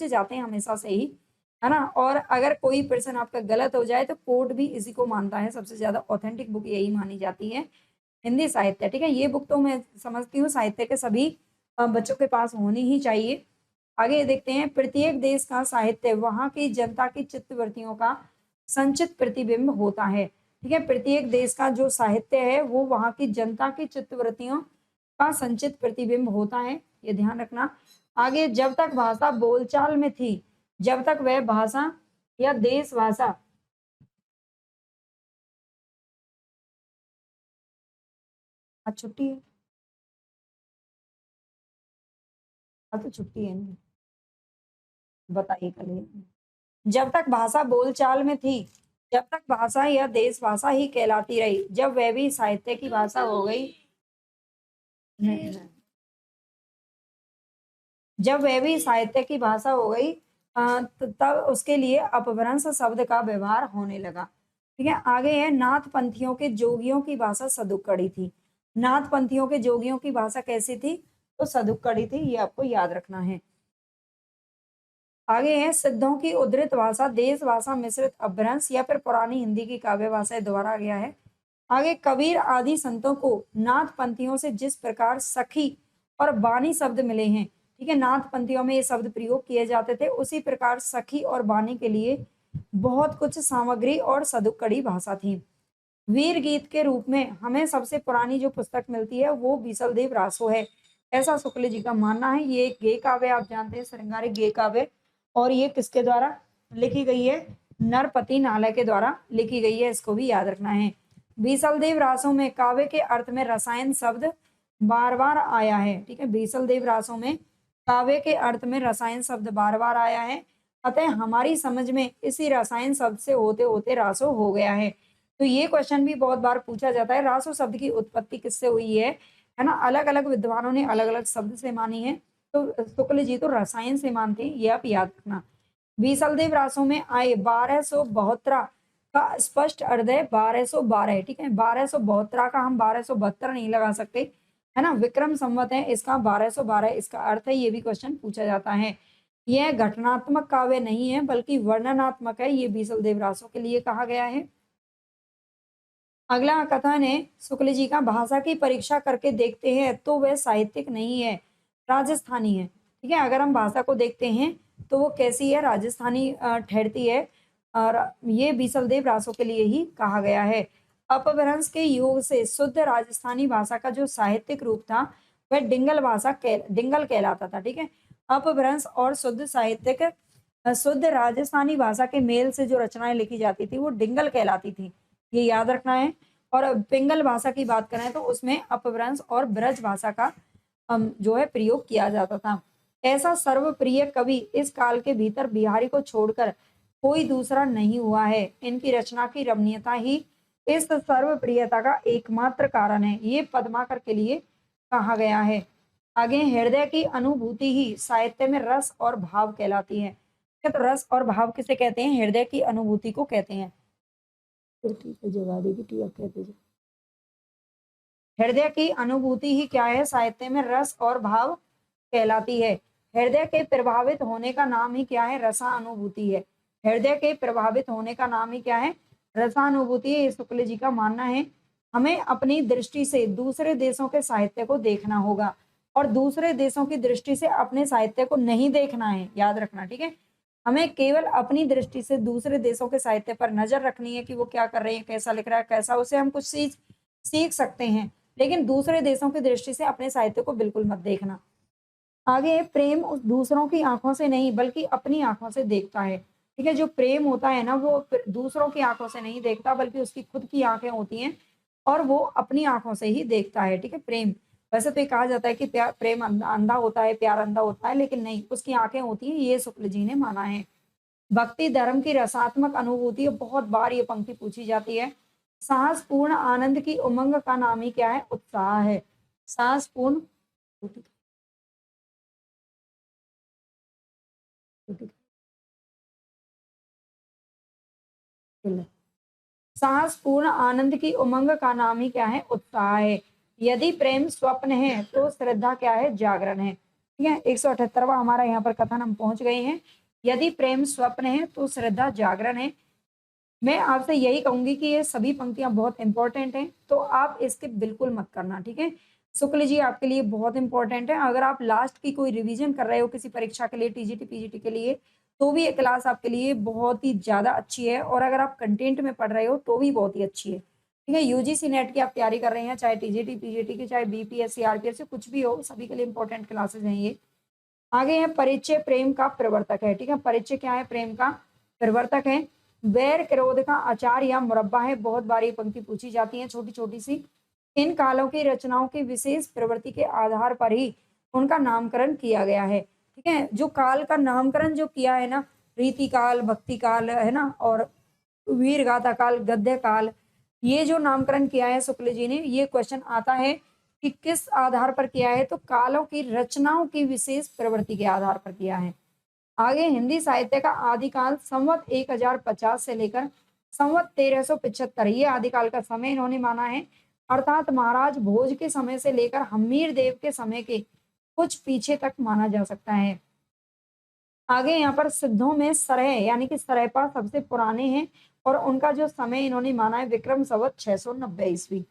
जाते हैं हमेशा से ही, है ना। और अगर कोई प्रश्न आपका गलत हो जाए तो कोर्ट भी इसी को मानता है, सबसे ज्यादा ऑथेंटिक बुक यही मानी जाती है, हिंदी साहित्य, ठीक है। ये बुक तो मैं समझती हूँ साहित्य के सभी बच्चों के पास होनी ही चाहिए। आगे देखते हैं, प्रत्येक देश का साहित्य वहां की जनता की चित्तवृत्तियों का संचित प्रतिबिंब होता है, ठीक है। प्रत्येक देश का जो साहित्य है वो वहां की जनता की चित्तवृत्तियों का संचित प्रतिबिंब होता है, ये ध्यान रखना। आगे जब तक भाषा बोलचाल में थी, जब तक वह भाषा या देश भाषा, आज छुट्टी है, आज तो छुट्टी है नहीं, बताइए कल है। जब तक भाषा बोलचाल में थी, जब तक भाषा या देश भाषा ही कहलाती रही, जब वह भी साहित्य की भाषा हो गई, जब वह भी साहित्य की भाषा हो गई तब उसके लिए अपभ्रंश शब्द का व्यवहार होने लगा, ठीक है। आगे है नाथ पंथियों के जोगियों की भाषा सदुक्कड़ी थी। नाथ पंथियों के जोगियों की भाषा कैसी थी, तो सदुक्कड़ी थी, ये आपको याद रखना है। आगे है सिद्धों की उद्धृत भाषा देश भाषा मिश्रित अपभ्रंश या फिर पुरानी हिंदी की काव्य भाषा दोबारा गया है। आगे कबीर आदि संतों को नाथ पंथियों से जिस प्रकार सखी और बानी शब्द मिले हैं, ठीक है, नाथ पंथियों में ये शब्द प्रयोग किए जाते थे, उसी प्रकार सखी और बानी के लिए बहुत कुछ सामग्री और सदुक्कड़ी भाषा थी। वीर गीत के रूप में हमें सबसे पुरानी जो पुस्तक मिलती है वो बीसलदेव रासो है, ऐसा शुक्ल जी का मानना है। ये एक गे काव्य, आप जानते हैं, श्रृंगारिक गे काव्य, और ये किसके द्वारा लिखी गई है, नरपति नालय के द्वारा लिखी गई है, इसको भी याद रखना है। बीसलदेव रासों में काव्य के अर्थ में रसायन शब्द बार बार आया है, ठीक है। बीसलदेव रासों में काव्य के अर्थ में रसायन शब्द बार बार आया है, अतः हमारी समझ में इसी रसायन शब्द से होते होते रासो हो गया है। तो ये क्वेश्चन भी बहुत बार पूछा जाता है, रासो शब्द की उत्पत्ति किससे हुई है ना? अलग-अलग विद्वानों ने अलग-अलग शब्द से मानी है। तो शुक्ल जी तो रसायन से मानते हैं, ये आप याद रखना। बीसलदेव रासों में आए 1272 का स्पष्ट अर्थ है 1212, ठीक है? 1272 का हम 1272 नहीं लगा सकते, है ना? विक्रम संवत है, इसका 1212 इसका अर्थ है, ये भी क्वेश्चन पूछा जाता है। यह घटनात्मक काव्य नहीं है, बल्कि वर्णनात्मक है, ये बीसलदेव रासों के लिए कहा गया है। अगला कथन है शुक्ल जी का, भाषा की परीक्षा करके देखते हैं तो वह साहित्यिक नहीं है, राजस्थानी है। ठीक है, अगर हम भाषा को देखते हैं तो वो कैसी है, राजस्थानी ठहरती है। और ये बीसलदेव रासो के लिए ही कहा गया है। अपभ्रंश के योग से शुद्ध राजस्थानी भाषा का जो साहित्यिक रूप था वह डिंगल कहलाता था। ठीक है, अपभ्रंश और शुद्ध साहित्यिक शुद्ध राजस्थानी भाषा के मेल से जो रचनाएं लिखी जाती थी वो डिंगल कहलाती थी, ये याद रखना है। और पिंगल भाषा की बात करें तो उसमें अपभ्रंश और ब्रज भाषा का जो है प्रयोग किया जाता था। ऐसा सर्वप्रिय कवि इस काल के भीतर बिहारी को छोड़कर कोई दूसरा नहीं हुआ है। इनकी रचना की रमणीयता ही इस सर्वप्रियता का एकमात्र कारण है, ये पद्माकर के लिए कहा गया है। आगे, हृदय की अनुभूति ही साहित्य में रस और भाव कहलाती है। तो रस और भाव किसे कहते हैं? हृदय की अनुभूति को कहते हैं। तो ठीक है, जगा देगी, ठीक है, कहते हैं। हृदय की अनुभूति ही क्या है? साहित्य में रस और भाव कहलाती है। हृदय के प्रभावित होने का नाम ही क्या है? रसानुभूति है। हृदय के प्रभावित होने का नाम ही क्या है? रसानुभूति है, ये शुक्ल जी का मानना है। हमें अपनी दृष्टि से दूसरे देशों के साहित्य को देखना होगा और दूसरे देशों की दृष्टि से अपने साहित्य को नहीं देखना है, याद रखना। ठीक है, हमें केवल अपनी दृष्टि से दूसरे देशों के साहित्य पर नजर रखनी है कि वो क्या कर रहे हैं, कैसा लिख रहा है, कैसा, उसे हम कुछ सीख सकते हैं, लेकिन दूसरे देशों की दृष्टि से अपने साहित्य को बिल्कुल मत देखना। आगे, प्रेम उस दूसरों की आंखों से नहीं बल्कि अपनी आंखों से देखता है। ठीक है, जो प्रेम होता है ना वो दूसरों की आंखों से नहीं देखता बल्कि उसकी खुद की आंखें होती हैं और वो अपनी आंखों से ही देखता है। ठीक है, प्रेम, वैसे तो ये कहा जाता है कि प्रेम अंधा होता है, प्यार अंधा होता है, लेकिन नहीं, उसकी आंखें होती हैं, ये शुक्ल जी ने माना है। भक्ति धर्म की रसात्मक अनुभूति, बहुत बार ये पंक्ति पूछी जाती है। साहसपूर्ण आनंद की उमंग का नाम ही क्या है? उत्साह है। साहसपूर्ण साहसपूर्ण आनंद की उमंग का नाम ही क्या है? उत्साह है। यदि प्रेम स्वप्न है तो श्रद्धा क्या है? जागरण है। ठीक है, 178वां हमारा यहाँ पर कथन हम पहुंच गए हैं। यदि प्रेम स्वप्न है तो श्रद्धा जागरण है। मैं आपसे यही कहूंगी कि ये सभी पंक्तियां बहुत इंपॉर्टेंट हैं, तो आप इसके बिल्कुल मत करना। ठीक है, शुक्ल जी आपके लिए बहुत इंपॉर्टेंट है। अगर आप लास्ट की कोई रिवीजन कर रहे हो किसी परीक्षा के लिए, टीजीटी पीजीटी के लिए, तो भी ये क्लास आपके लिए बहुत ही ज्यादा अच्छी है। और अगर आप कंटेंट में पढ़ रहे हो तो भी बहुत ही अच्छी है। ठीक है, यूजीसी नेट की आप तैयारी कर रहे हैं, चाहे टीजीटी पीजीटी की, चाहे बीपीएससी आरपीएससी, कुछ भी हो, सभी के लिए इंपॉर्टेंट क्लासेस हैं ये। आगे है परिचय प्रेम का प्रवर्तक है। ठीक है, परिचय क्या है? प्रेम का प्रवर्तक है। वैर क्रोध का आचार या मुरब्बा है, बहुत बार ये पंक्ति पूछी जाती है, छोटी छोटी सी। इन कालों की रचनाओं की विशेष प्रवृत्ति के आधार पर ही उनका नामकरण किया गया है। ठीक है, जो काल का नामकरण जो किया है ना, रीति काल, भक्ति काल, है ना, और वीर गाथा काल, गद्य काल, ये जो नामकरण किया है शुक्ल जी ने, ये क्वेश्चन आता है कि किस आधार पर किया है? तो कालों की रचनाओं की विशेष प्रवृत्ति के आधार पर किया है। आगे, हिंदी साहित्य का आदिकाल संवत 1050 से लेकर संवत 1375, ये आदिकाल का समय इन्होंने माना है। अर्थात महाराज भोज के समय से लेकर हम्मीर देव के समय के कुछ पीछे तक माना जा सकता है। आगे यहाँ पर सिद्धों में सरह यानी कि सरहपा सबसे पुराने हैं और उनका जो समय इन्होंने माना है विक्रम संवत 690 ईस्वी।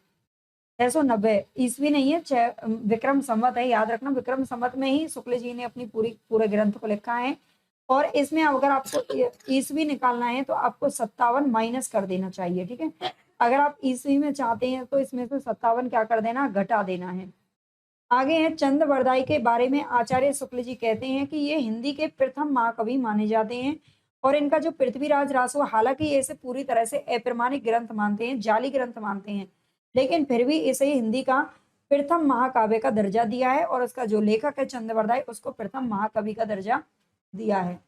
690 ईस्वी नहीं है, विक्रम संवत है, याद रखना। विक्रम संवत में ही शुक्ल जी ने अपनी पूरे ग्रंथ को लिखा है। और इसमें अगर आपको ईस्वी निकालना है तो आपको 57 माइनस कर देना चाहिए। ठीक है, अगर आप ईस्वी में चाहते हैं तो इसमें से 57 क्या कर देना? घटा देना है। आगे है चंद बरदाई के बारे में आचार्य शुक्ल जी कहते हैं कि ये हिंदी के प्रथम महाकवि माने जाते हैं। और इनका जो पृथ्वीराज रासो, हालांकि इसे पूरी तरह से अप्रमाणिक ग्रंथ मानते हैं, जाली ग्रंथ मानते हैं, लेकिन फिर भी इसे हिंदी का प्रथम महाकाव्य का दर्जा दिया है और उसका जो लेखक है चंद बरदाई, उसको प्रथम महाकवि का दर्जा दिया है।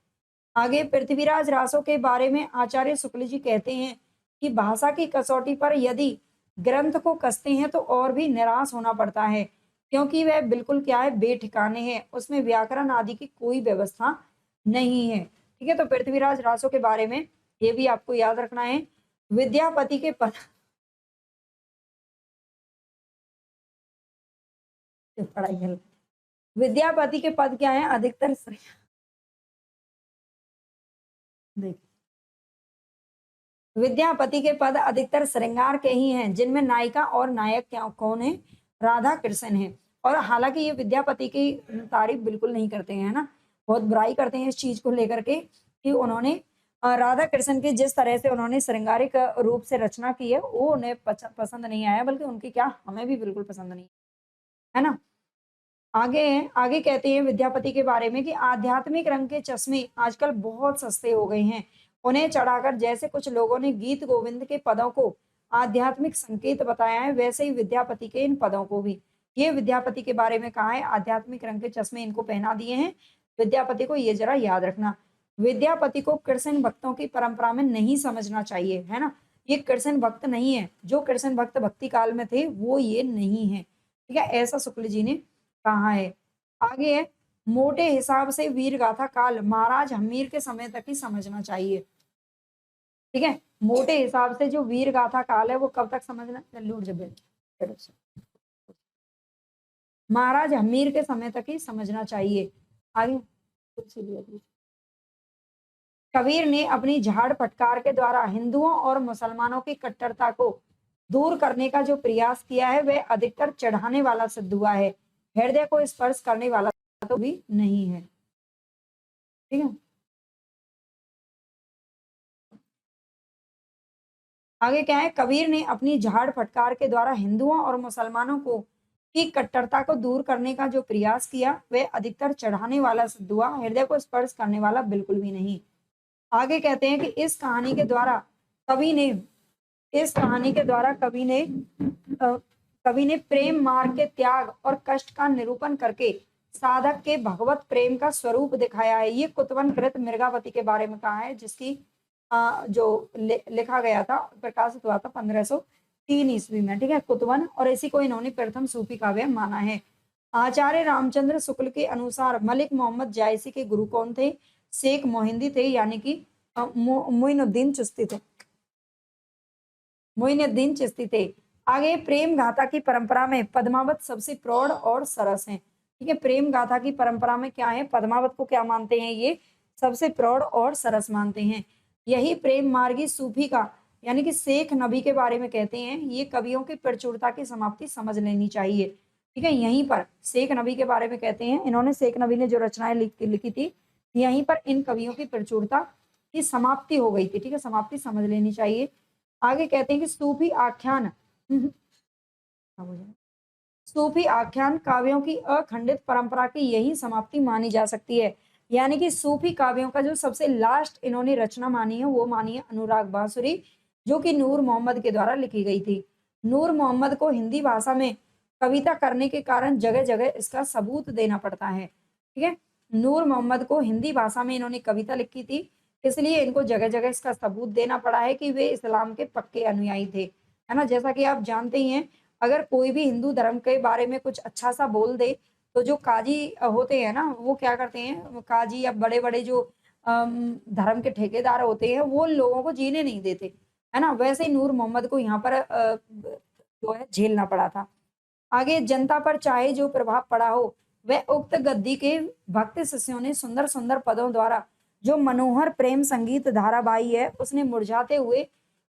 आगे, पृथ्वीराज रासो के बारे में आचार्य शुक्ल जी कहते हैं कि भाषा की कसौटी पर यदि ग्रंथ को कसते हैं तो और भी निराश होना पड़ता है, क्योंकि वह बिल्कुल क्या है, बेठिकाने है, उसमें व्याकरण आदि की कोई व्यवस्था नहीं है। ठीक है, तो पृथ्वीराज रासो के बारे में ये भी आपको याद रखना है। विद्यापति के पद पढ़ाई कर, विद्यापति के पद क्या है, अधिकतर देख, विद्यापति के पद अधिकतर श्रृंगार के ही हैं, जिनमें नायिका और नायक क्या कौन है, राधा कृष्ण है। और हालांकि ये विद्यापति की तारीफ बिल्कुल नहीं करते हैं, है ना, बहुत बुराई करते हैं इस चीज को लेकर के कि उन्होंने राधा कृष्ण की जिस तरह से उन्होंने श्रृंगारिक रूप से रचना की है वो उन्हें पसंद नहीं आया, बल्कि उनकी क्या, हमें भी बिल्कुल पसंद नहीं, है ना। आगे आगे कहते हैं विद्यापति के बारे में कि आध्यात्मिक रंग के चश्मे आजकल बहुत सस्ते हो गए हैं, उन्हें चढ़ाकर जैसे कुछ लोगों ने गीत गोविंद के पदों को आध्यात्मिक संकेत बताया है, वैसे ही विद्यापति के इन पदों को भी। ये विद्यापति के बारे में कहा है, आध्यात्मिक रंग के चश्मे इनको पहना दिए हैं विद्यापति को, ये जरा याद रखना। विद्यापति को कृष्ण भक्तों की परंपरा में नहीं समझना चाहिए, है ना, ये कृष्ण भक्त नहीं है, जो कृष्ण भक्त भक्ति काल में थे वो ये नहीं है। ठीक है, ऐसा शुक्ल जी ने कहा है। आगे है, मोटे हिसाब से वीर गाथा काल महाराज हमीर के समय तक ही समझना चाहिए। ठीक है, मोटे हिसाब से जो वीर गाथा काल है वो कब तक समझना, लूट जब महाराज हमीर के समय तक ही समझना चाहिए। आगे कबीर ने अपनी झाड़ फटकार के द्वारा हिंदुओं और मुसलमानों की कट्टरता को दूर करने का जो प्रयास किया है वह अधिकतर चढ़ाने वाला सिद्ध हुआ है, हृदय को स्पर्श करने वाला तो भी नहीं है। ठीक है, आगे क्या है, कबीर ने अपनी झाड़ फटकार के द्वारा हिंदुओं और मुसलमानों को की कट्टरता को दूर करने का जो प्रयास किया वह अधिकतर चढ़ाने वाला सिद्ध हुआ, हृदय को स्पर्श करने वाला बिल्कुल भी नहीं। आगे कहते हैं कि इस कहानी के द्वारा कवि ने इस कहानी के द्वारा कवि ने प्रेम मार्ग के त्याग और कष्ट का निरूपण करके साधक के भगवत प्रेम का स्वरूप दिखाया है। ये कुतवन कृत मृगावती के बारे में कहा है, जिसकी जो लिखा गया था, प्रकाशित हुआ था 1503 ईस्वी में। ठीक है, कुतवन, और इसी को इन्होंने प्रथम सूफी काव्य माना है। आचार्य रामचंद्र शुक्ल के अनुसार मलिक मोहम्मद जायसी के गुरु कौन थे, शेख मोहिंदी थे, यानी कि मोइनुद्दीन चिश्ती थे, मोइनुद्दीन चिश्ती थे। आगे प्रेम गाथा की परंपरा में पद्मावत सबसे प्रौढ़ और सरस है। ठीक है, प्रेम गाथा की परंपरा में क्या है, पद्मावत को क्या मानते हैं, ये सबसे प्रौढ़ और सरस मानते हैं। यही प्रेम मार्गी सूफी का यानी कि शेख नबी के बारे में कहते हैं, ये कवियों की प्रचुरता की समाप्ति समझ लेनी चाहिए। ठीक है, यहीं पर शेख नबी के बारे में कहते हैं, इन्होंने शेख नबी ने जो रचनाएं लिखी थी, यहीं पर इन कवियों की प्रचुरता की समाप्ति हो गई थी। ठीक है, समाप्ति समझ लेनी चाहिए। आगे कहते हैं कि सूफी आख्यान सूफी आख्यान काव्यों की अखंडित परंपरा की यही समाप्ति मानी जा सकती है। यानी कि सूफी काव्यों का जो सबसे लास्ट इन्होंने रचना मानी है वो मानी है अनुराग बांसुरी, जो कि नूर मोहम्मद के द्वारा लिखी गई थी। नूर मोहम्मद को हिंदी भाषा में कविता करने के कारण जगह जगह इसका सबूत देना पड़ता है। ठीक है, नूर मोहम्मद को हिंदी भाषा में इन्होंने कविता लिखी थी, इसलिए इनको जगह जगह इसका सबूत देना पड़ा है कि वे इस्लाम के पक्के अनुयायी थे, है ना। जैसा कि आप जानते ही हैं, अगर कोई भी हिंदू धर्म के बारे में कुछ अच्छा सा बोल दे तो जो काजी होते हैं ना, वो क्या करते हैं, काजी या बड़े बड़े जो धर्म के ठेकेदार होते हैं वो लोगों को जीने नहीं देते, है ना। वैसे ही नूर मोहम्मद को यहाँ पर जो है झेलना पड़ा था। आगे जनता पर चाहे जो प्रभाव पड़ा हो, वह उक्त गद्दी के भक्त शिष्यों ने सुंदर सुंदर पदों द्वारा जो मनोहर प्रेम संगीत धारा बाई है, उसने मुरझाते हुए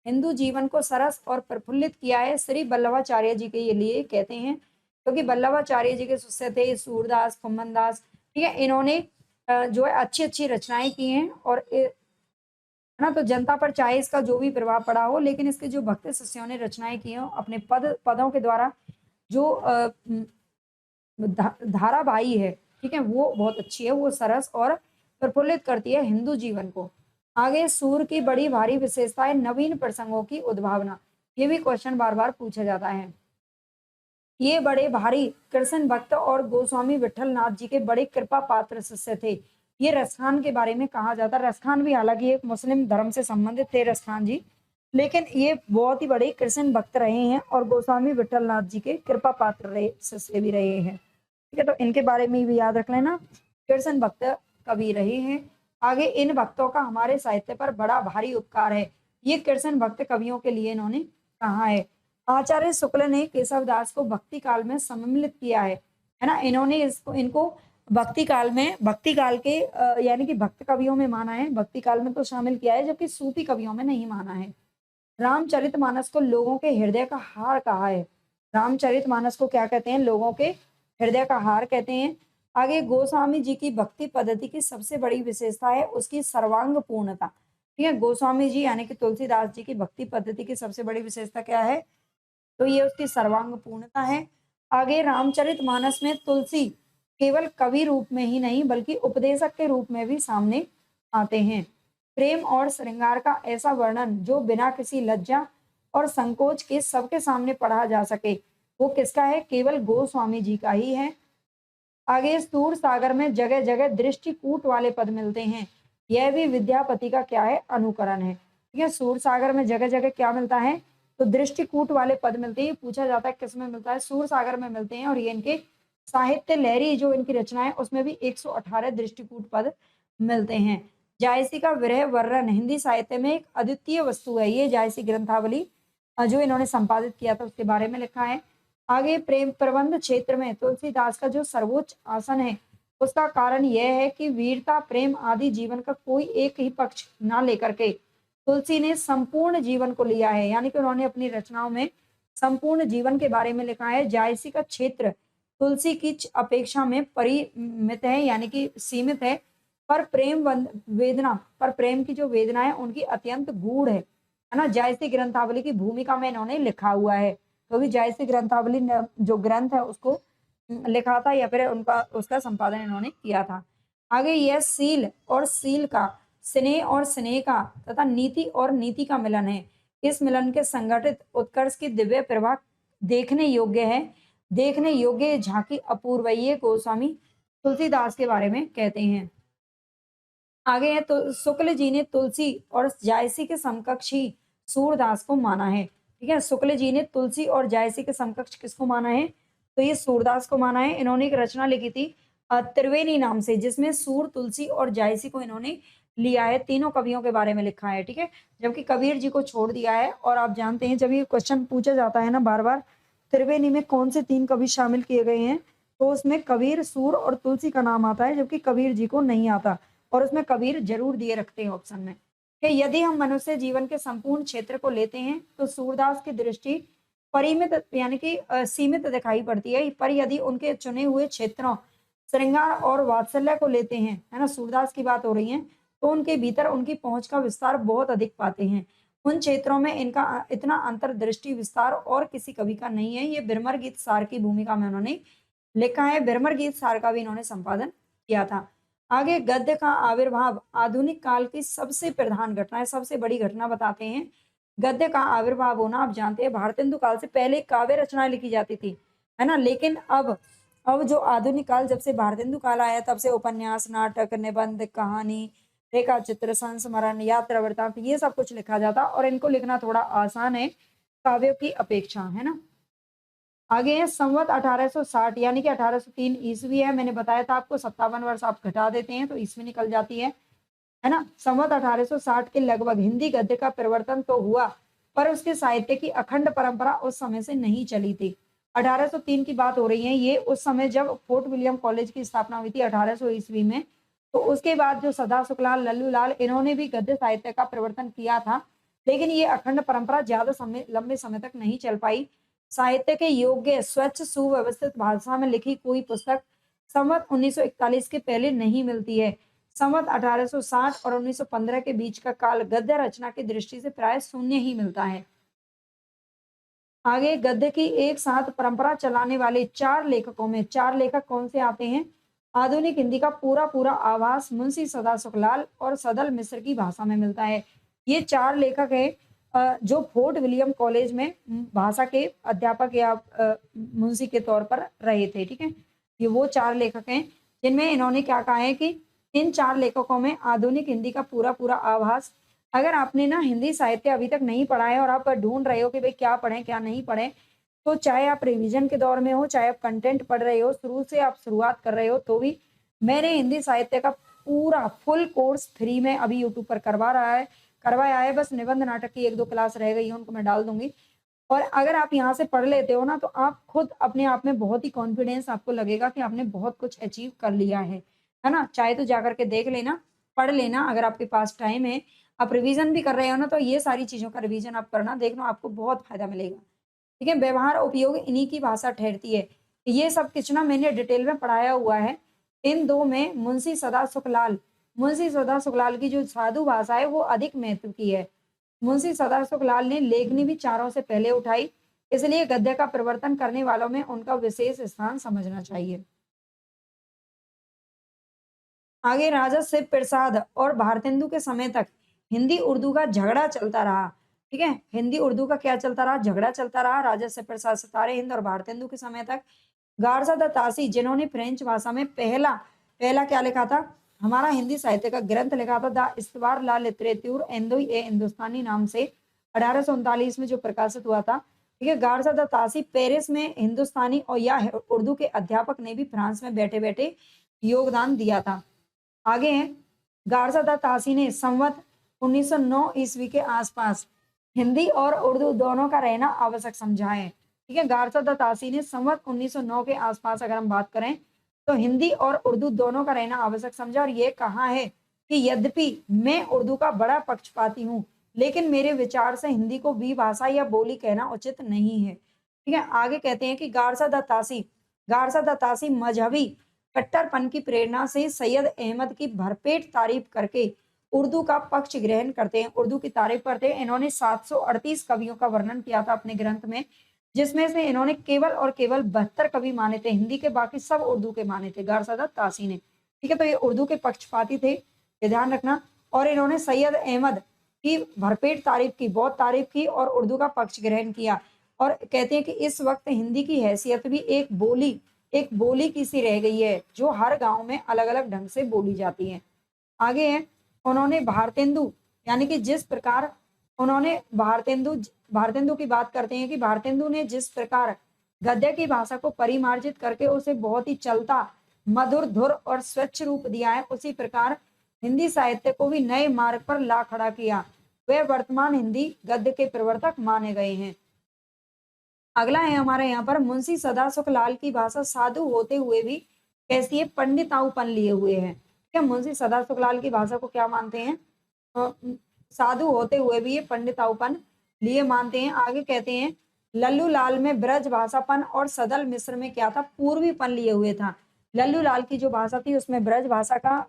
हिंदू जीवन को सरस और प्रफुल्लित किया है। श्री वल्लभाचार्य जी के लिए कहते हैं, क्योंकि वल्लभाचार्य जी के शिष्य थे सूरदास, कुम्भन दास। ठीक है, इन्होंने जो है अच्छी अच्छी रचनाएं की हैं, और है ना, तो जनता पर चाहे इसका जो भी प्रभाव पड़ा हो, लेकिन इसके जो भक्त शिष्यों ने रचनाएं की हैं अपने पदों के द्वारा जो धारावाही है, ठीक है, वो बहुत अच्छी है, वो सरस और प्रफुल्लित करती है हिंदू जीवन को। आगे सूर की बड़ी भारी विशेषता है नवीन प्रसंगों की उद्भावना। ये भी क्वेश्चन बार बार पूछा जाता है। ये बड़े भारी कृष्ण भक्त और गोस्वामी विठल नाथ जी के बड़े कृपा पात्र शिष्य थे। ये रसखान के बारे में कहा जाता है। रसखान भी हालांकि एक मुस्लिम धर्म से संबंधित थे रसखान जी, लेकिन ये बहुत ही बड़े कृष्ण भक्त रहे हैं और गोस्वामी विठलनाथ जी के कृपा पात्र रहे, शिष्य भी रहे हैं। ठीक है, तो इनके बारे में भी याद रख लेना, कृष्ण भक्त कवि रहे हैं। आगे, इन भक्तों का हमारे साहित्य पर बड़ा भारी उपकार है, ये कृष्ण भक्त कवियों के लिए इन्होंने कहा है। आचार्य शुक्ल ने केशव दास को भक्ति काल में सम्मिलित किया है ना, इन्होंने इसको इनको भक्ति काल में, भक्ति काल के यानी कि भक्त कवियों में माना है, भक्ति काल में तो शामिल किया है, जबकि सूफी कवियों में नहीं माना है। रामचरितमानस को लोगों के हृदय का हार कहा है। रामचरितमानस को क्या कहते हैं? लोगों के हृदय का हार कहते हैं। आगे, गोस्वामी जी की भक्ति पद्धति की सबसे बड़ी विशेषता है उसकी सर्वांग पूर्णता। ठीक है, गोस्वामी जी यानी कि तुलसीदास जी की भक्ति पद्धति की सबसे बड़ी विशेषता क्या है? तो ये उसकी सर्वांग पूर्णता है। आगे, रामचरितमानस में तुलसी केवल कवि रूप में ही नहीं बल्कि उपदेशक के रूप में भी सामने आते हैं। प्रेम और श्रृंगार का ऐसा वर्णन जो बिना किसी लज्जा और संकोच के सबके सामने पढ़ा जा सके, वो किसका है? केवल गोस्वामी जी का ही है। आगे, सूर सागर में जगह जगह दृष्टिकूट वाले पद मिलते हैं, यह भी विद्यापति का क्या है? अनुकरण है। ठीक है, सूर सागर में जगह जगह क्या मिलता है? तो दृष्टिकूट वाले पद मिलते हैं। पूछा जाता है किस में मिलता है? सूर सागर में मिलते हैं, और ये इनके साहित्य लहरी जो इनकी रचना है उसमें भी 118 दृष्टिकूट पद मिलते हैं। जायसी का विरह वर्णन हिंदी साहित्य में एक अद्वितीय वस्तु है। ये जायसी ग्रंथावली जो इन्होंने संपादित किया था उसके बारे में लिखा है। आगे, प्रेम प्रबंध क्षेत्र में तुलसीदास का जो सर्वोच्च आसन है उसका कारण यह है कि वीरता, प्रेम आदि जीवन का कोई एक ही पक्ष ना लेकर के तुलसी ने संपूर्ण जीवन को लिया है, यानी कि उन्होंने अपनी रचनाओं में संपूर्ण जीवन के बारे में लिखा है। जायसी का क्षेत्र तुलसी की अपेक्षा में परिमित है, यानी कि सीमित है, पर वेदना, पर प्रेम की जो वेदना है उनकी अत्यंत गूढ़ है ना। जायसी ग्रंथावली की भूमिका में इन्होंने लिखा हुआ है, तो भी जायसी ग्रंथावली जो ग्रंथ है उसको लिखा था या फिर उनका उसका संपादन इन्होंने किया था। आगे, यह सील और सील का, स्नेह और स्नेह का तथा नीति और नीति का मिलन है। इस मिलन के संगठित उत्कर्ष की दिव्य प्रभा देखने योग्य है, देखने योग्य झांकी अपूर्व, ये गोस्वामी तुलसीदास के बारे में कहते हैं। आगे है, तो शुक्ल जी ने तुलसी और जायसी के समकक्ष ही सूरदास को माना है। ठीक है, शुक्ल जी ने तुलसी और जायसी के समकक्ष किसको माना है? तो ये सूरदास को माना है। इन्होंने एक रचना लिखी थी त्रिवेणी नाम से, जिसमें सूर, तुलसी और जायसी को इन्होंने लिया है, तीनों कवियों के बारे में लिखा है। ठीक है, जबकि कबीर जी को छोड़ दिया है। और आप जानते हैं जब ये क्वेश्चन पूछा जाता है ना बार बार, त्रिवेणी में कौन से 3 कवि शामिल किए गए हैं, तो उसमें कबीर, सूर और तुलसी का नाम आता है, जबकि कबीर जी को नहीं आता, और उसमें कबीर जरूर दिए रखते हैं ऑप्शन में। कि यदि हम मनुष्य जीवन के संपूर्ण क्षेत्र को लेते हैं तो सूरदास की दृष्टि परिमित यानी कि सीमित दिखाई पड़ती है, पर यदि उनके चुने हुए क्षेत्रों, श्रृंगार और वात्सल्य को लेते हैं, है ना, सूरदास की बात हो रही है, तो उनके भीतर उनकी पहुंच का विस्तार बहुत अधिक पाते हैं। उन क्षेत्रों में इनका इतना अंतर्दृष्टि विस्तार और किसी कवि का नहीं है। ये बिरमर गीत सार की भूमिका में उन्होंने लिखा है, बिरमर गीत सार का भी इन्होंने संपादन किया था। आगे, गद्य का आविर्भाव आधुनिक काल की सबसे प्रधान घटना है, सबसे बड़ी घटना बताते हैं। गद्य का आविर्भाव होना, आप जानते हैं भारतेंदु काल से पहले काव्य रचनाएं लिखी जाती थी, है ना, लेकिन अब जो आधुनिक काल, जब से भारतेंदु काल आया तब से उपन्यास, नाटक, निबंध, कहानी, रेखा चित्र, संस्मरण, यात्रा वृत्तांत, ये सब कुछ लिखा जाता, और इनको लिखना थोड़ा आसान है काव्यों की अपेक्षा, है ना। आगे है संवत 1860, यानी कि 1803 ईस्वी है। मैंने बताया था आपको 57 वर्ष आप घटा देते हैं तो ईस्वी निकल जाती है ना। संवत 1860 के लगभग हिंदी गद्य का परिवर्तन तो हुआ, पर उसके साहित्य की अखंड परंपरा उस समय से नहीं चली थी। 1803 की बात हो रही है, ये उस समय जब फोर्ट विलियम कॉलेज की स्थापना हुई थी 1800 ईस्वी में। तो उसके बाद जो सदा सुखलाल, लल्लूलाल, इन्होंने भी गद्य साहित्य का परिवर्तन किया था, लेकिन ये अखंड परंपरा ज्यादा समय, लंबे समय तक नहीं चल पाई। साहित्य के योग्य, स्वच्छ, सुव्यवस्थित भाषा में लिखी कोई पुस्तक संवत 1941 के पहले नहीं मिलती है। संवत 1860 और 1915 के बीच का काल गद्य रचना की दृष्टि से प्राय शून्य ही मिलता है। आगे, गद्य की एक साथ परंपरा चलाने वाले 4 लेखकों में 4 लेखक कौन से आते हैं? आधुनिक हिंदी का पूरा पूरा आभास मुंशी सदा सुखलाल और सदल मिश्र की भाषा में मिलता है। ये 4 लेखक हैं जो फोर्ट विलियम कॉलेज में भाषा के अध्यापक या मुंशी के तौर पर रहे थे। ठीक है, ये वो 4 लेखक हैं जिनमें इन्होंने क्या कहा है कि इन 4 लेखकों में आधुनिक हिंदी का पूरा पूरा आभास अगर आपने ना हिंदी साहित्य अभी तक नहीं पढ़ा है और आप ढूंढ रहे हो कि भाई क्या पढ़ें क्या नहीं पढ़ें, तो चाहे आप रिवीजन के दौर में हो, चाहे आप कंटेंट पढ़ रहे हो, शुरू से आप शुरुआत कर रहे हो, तो भी मैंने हिंदी साहित्य का पूरा फुल कोर्स फ्री में अभी यूट्यूब पर करवाया है। बस निबंध नाटक की 1-2 क्लास रह गई है, उनको मैं डाल दूँगी। और अगर आप यहाँ से पढ़ लेते हो ना, तो आप खुद अपने आप में बहुत ही कॉन्फिडेंस आपको लगेगा कि आपने बहुत कुछ अचीव कर लिया है ना? चाहे तो जाकर के देख लेना, पढ़ लेना अगर आपके पास टाइम है। आप रिवीजन भी कर रहे हो ना, तो ये सारी चीज़ों का रिवीजन आप करना, देखना आपको बहुत फ़ायदा मिलेगा। ठीक है? व्यवहार उपयोग इन्हीं की भाषा ठहरती है। ये सब कुछ ना मैंने डिटेल में पढ़ाया हुआ है। इन 2 में मुंशी सदा सुखलाल की जो साधु भाषा है, वो अधिक महत्व की है। मुंशी सदा सुखलाल ने लेखनी भी चारों से पहले उठाई, इसलिए गद्य का प्रवर्तन करने वालों में उनका विशेष स्थान समझना चाहिए। आगे राजा शिव प्रसाद और भारतेंदु के समय तक हिंदी उर्दू का झगड़ा चलता रहा। ठीक है? हिंदी उर्दू का क्या चलता रहा? झगड़ा चलता रहा। राजा शिव प्रसाद सितारे हिंद और भारतेंदु के समय तक। गारसा द तासी जिन्होंने फ्रेंच भाषा में पहला पहला क्या लिखा था? हमारा हिंदी साहित्य का ग्रंथ लिखा था, द इस्तवार ला लिटरेतुर एंदोई ए हिंदुस्तानी नाम से 1839 में जो प्रकाशित हुआ था। ठीक है? गारसा द तासी पेरिस में हिंदुस्तानी और या उर्दू के अध्यापक ने भी फ्रांस में बैठे-बैठे योगदान दिया था। आगे हैं, गारसादा तासी ने संवत 1909 ईस्वी के आसपास हिंदी और उर्दू दोनों का रहना आवश्यक समझा है। ठीक है? गारसादा तासी ने संवत 1909 के आसपास अगर हम बात करें, तो हिंदी और उर्दू दोनों का रहना आवश्यक समझा और ये कहा है कि यद्यपि मैं उर्दू का बड़ा पक्षपाती हूँ, लेकिन मेरे विचार से हिंदी को भी भाषा या बोली कहना उचित नहीं है। ठीक है? आगे कहते हैं कि गारसा द तासी मजहबी कट्टरपन की प्रेरणा से सैयद अहमद की भरपेट तारीफ करके उर्दू का पक्ष ग्रहण करते हैं, उर्दू की तारीफ करते हैं। इन्होंने 738 कवियों का वर्णन किया था अपने ग्रंथ में, जिसमें से इन्होंने केवल और केवल 72 कवि माने थे हिंदी के, बाकी सब उर्दू के माने थे गारसादा तासी ने। ठीक है? तो ये उर्दू के पक्षपाती थे, ये ध्यान रखना। और इन्होंने सैयद अहमद की भरपेट तारीफ की, बहुत तारीफ की और उर्दू का पक्ष ग्रहण किया। और कहते हैं कि इस वक्त हिंदी की हैसियत भी एक बोली की सी रह गई है, जो हर गांव में अलग-अलग ढंग से बोली जाती है। आगे है, उन्होंने भारतेंदु यानी कि जिस प्रकार उन्होंने भारतेंदु की बात करते हैं कि भारतेंदु ने जिस प्रकार गद्य की भाषा को परिमार्जित करके उसे बहुत ही चलता, मधुर, धुर और स्वच्छ रूप दिया है, उसी प्रकार हिंदी साहित्य को भी नए मार्ग पर ला खड़ा किया। वे वर्तमान हिंदी गद्य के प्रवर्तक माने गए हैं। अगला है हमारे यहाँ पर, मुंशी सदासुख लाल की भाषा साधु होते हुए भी कैसी है? पंडिताऊपन लिए हुए है। क्या मुंशी सदासुख लाल की भाषा को क्या मानते हैं? अ, साधु होते हुए भी ये पंडिताऊपन लिए मानते हैं। आगे कहते हैं, लल्लू लाल में ब्रज भाषापन और सदल मिश्र में क्या था? पूर्वीपन लिए हुए था। लल्लू लाल की जो भाषा थी उसमें ब्रज भाषा का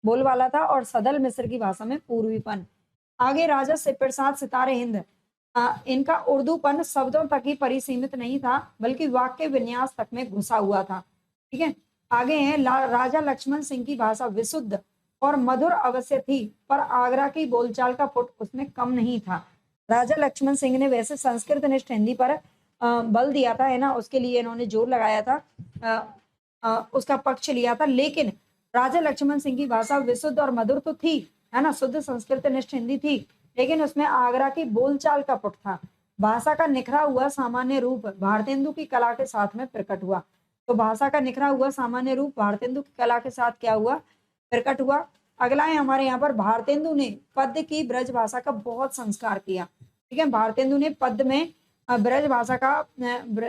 बोलबाला था और सदल मिश्र की भाषा में पूर्वीपन। आगे राजा शिवप्रसाद सितारे हिंद, इनका उर्दूपन शब्दों तक ही परिसीमित नहीं था, बल्कि वाक्य विन्यास तक में घुसा हुआ था। ठीक है? आगे है, राजा लक्ष्मण सिंह की भाषा विशुद्ध और मधुर अवश्य थी, पर आगरा की बोलचाल का पुट उसमें कम नहीं था। राजा लक्ष्मण सिंह ने वैसे संस्कृत निष्ठ हिंदी पर बल दिया था, है ना? उसके लिए इन्होंने जोर लगाया था, उसका पक्ष लिया था, लेकिन राजा लक्ष्मण सिंह की भाषा विशुद्ध और मधुर तो थी, है ना? शुद्ध संस्कृत निष्ठ हिंदी थी, लेकिन उसमें आगरा की बोलचाल का पुट था। भाषा का निखरा हुआ सामान्य रूप भारतेंदु की कला के साथ में प्रकट हुआ। तो भाषा का निखरा हुआ सामान्य रूप भारतेंदु की कला के साथ क्या हुआ? प्रकट हुआ। अगला है हमारे यहाँ पर, भारतेंदु ने पद्य की ब्रज भाषा का बहुत संस्कार किया। ठीक है? भारतेंदु ने पद्य में ब्रज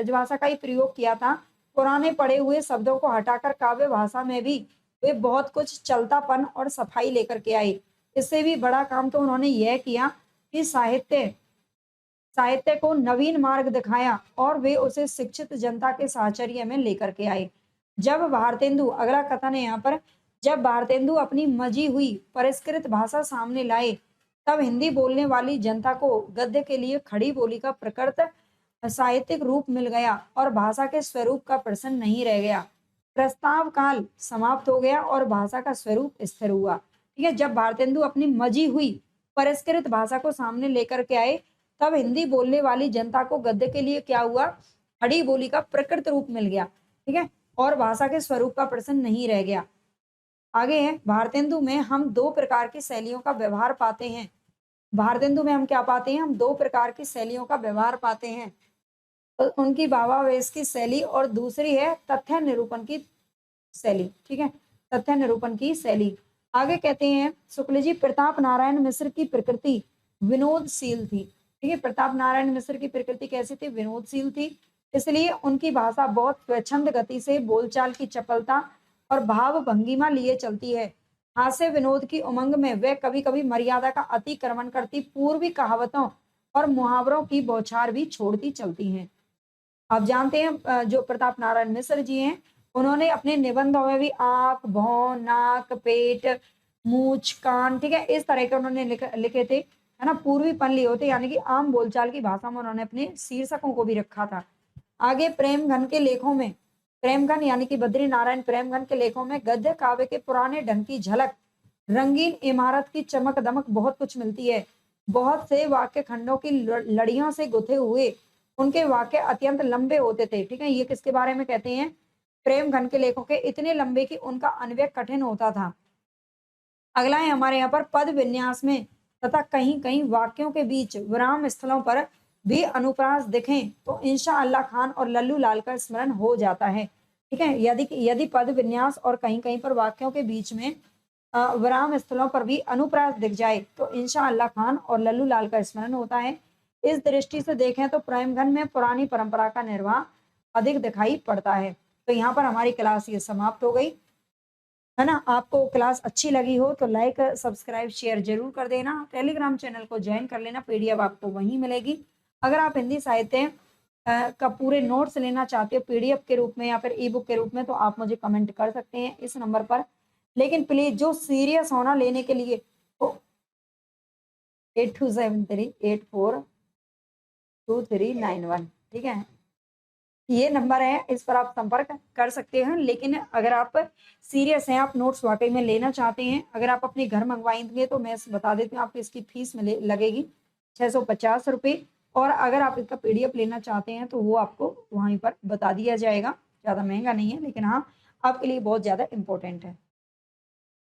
भाषा का ही प्रयोग किया था। पुराने पढ़े हुए शब्दों को हटाकर काव्य भाषा में भी वे बहुत कुछ चलतापन और सफाई लेकर के आए। इससे भी बड़ा काम तो उन्होंने यह किया कि साहित्य साहित्य को नवीन मार्ग दिखाया और वे उसे शिक्षित जनता के साहचर्य में लेकर के आए। जब भारतेंदु, अगला कथन है यहाँ पर, जब भारतेंदु अपनी मजी हुई परिष्कृत भाषा सामने लाए, तब हिंदी बोलने वाली जनता को गद्य के लिए खड़ी बोली का प्रकृत साहित्यिक रूप मिल गया और भाषा के स्वरूप का प्रश्न नहीं रह गया। प्रस्ताव काल समाप्त हो गया और भाषा का स्वरूप स्थिर हुआ। ठीक है? जब भारतेंदु अपनी मजी हुई परिष्कृत भाषा को सामने लेकर के आए, तब हिंदी बोलने वाली जनता को गद्य के लिए क्या हुआ? खड़ी बोली का प्रकृत रूप मिल गया। ठीक है? और भाषा के स्वरूप का प्रश्न नहीं रह गया। आगे है भारतेंदु में हम दो प्रकार की शैलियों का व्यवहार पाते हैं। भारतेंदु में हम क्या पाते हैं? हम दो प्रकार की शैलियों का व्यवहार पाते हैं। तो उनकी भावावेश की शैली और दूसरी है तथ्य निरूपण की शैली। ठीक है, तथ्य निरूपण की शैली। आगे कहते हैं शुक्ल जी प्रताप नारायण मिश्र की प्रकृति विनोदशील थी। ठीक है, प्रताप नारायण मिश्र की प्रकृति कैसी थी? विनोदशील थी। इसलिए उनकी भाषा बहुत स्वच्छंद गति से बोलचाल की चपलता और भाव भंगिमा लिए चलती है। हास्य विनोद की उमंग में वे कभी कभी मर्यादा का अतिक्रमण करती पूर्वी कहावतों और मुहावरों की बौछार भी छोड़ती चलती हैं। आप जानते हैं जो प्रताप नारायण मिश्र जी हैं, उन्होंने अपने निबंधों में भी आंख, भौं, नाक, पेट, मूछ, कान, ठीक है, इस तरह के उन्होंने लिखे थे, है ना, पूर्वीपन लिए होते, यानी कि आम बोलचाल की भाषा में उन्होंने अपने शीर्षकों को भी रखा था। आगे प्रेम घन के लेखों में, प्रेम घन यानी कि बद्री नारायण प्रेम घन के लेखों में गद्य काव्य के पुराने ढंग की झलक, रंगीन इमारत की चमक दमक बहुत कुछ मिलती है। बहुत से वाक्य खंडों की लड़ियों से गुथे हुए उनके वाक्य अत्यंत लंबे होते थे। ठीक है, ये किसके बारे में कहते हैं? प्रेम घन के लेखों के, इतने लंबे कि उनका अन्वय कठिन होता था। अगला है हमारे यहाँ पर पद विन्यास में तथा कहीं कहीं वाक्यों के बीच विराम स्थलों पर भी अनुप्रास दिखें तो इंशा अल्लाह खान और लल्लू लाल का स्मरण हो जाता है। ठीक है, यदि यदि पद विन्यास और कहीं कहीं पर वाक्यों के बीच में विराम स्थलों पर भी अनुप्रास दिख जाए तो इंशा अल्लाह खान और लल्लू लाल का स्मरण होता है। इस दृष्टि से देखें तो प्रेमघन में पुरानी परंपरा का निर्वाह अधिक दिखाई पड़ता है। तो यहाँ पर हमारी क्लास ये समाप्त हो गई, है ना। आपको क्लास अच्छी लगी हो तो लाइक, सब्सक्राइब, शेयर जरूर कर देना। टेलीग्राम चैनल को ज्वाइन कर लेना, पीडीएफ आपको वहीं मिलेगी। अगर आप हिंदी साहित्य का पूरे नोट्स लेना चाहते हो पीडीएफ के रूप में या फिर ई बुक के रूप में तो आप मुझे कमेंट कर सकते हैं इस नंबर पर। लेकिन प्लीज जो सीरियस होना लेने के लिए 8273842391, ठीक है, ये नंबर है, इस पर आप संपर्क कर सकते हैं। लेकिन अगर आप सीरियस हैं, आप नोट्स वाकई में लेना चाहते हैं, अगर आप अपने घर मंगवाएंगे तो मैं बता देती हूँ आपको इसकी फीस में लगेगी 650 रुपये। और अगर आप इसका पीडीएफ लेना चाहते हैं तो वो आपको वहीं पर बता दिया जाएगा। ज़्यादा महंगा नहीं है, लेकिन हाँ आपके लिए बहुत ज़्यादा इंपॉर्टेंट है।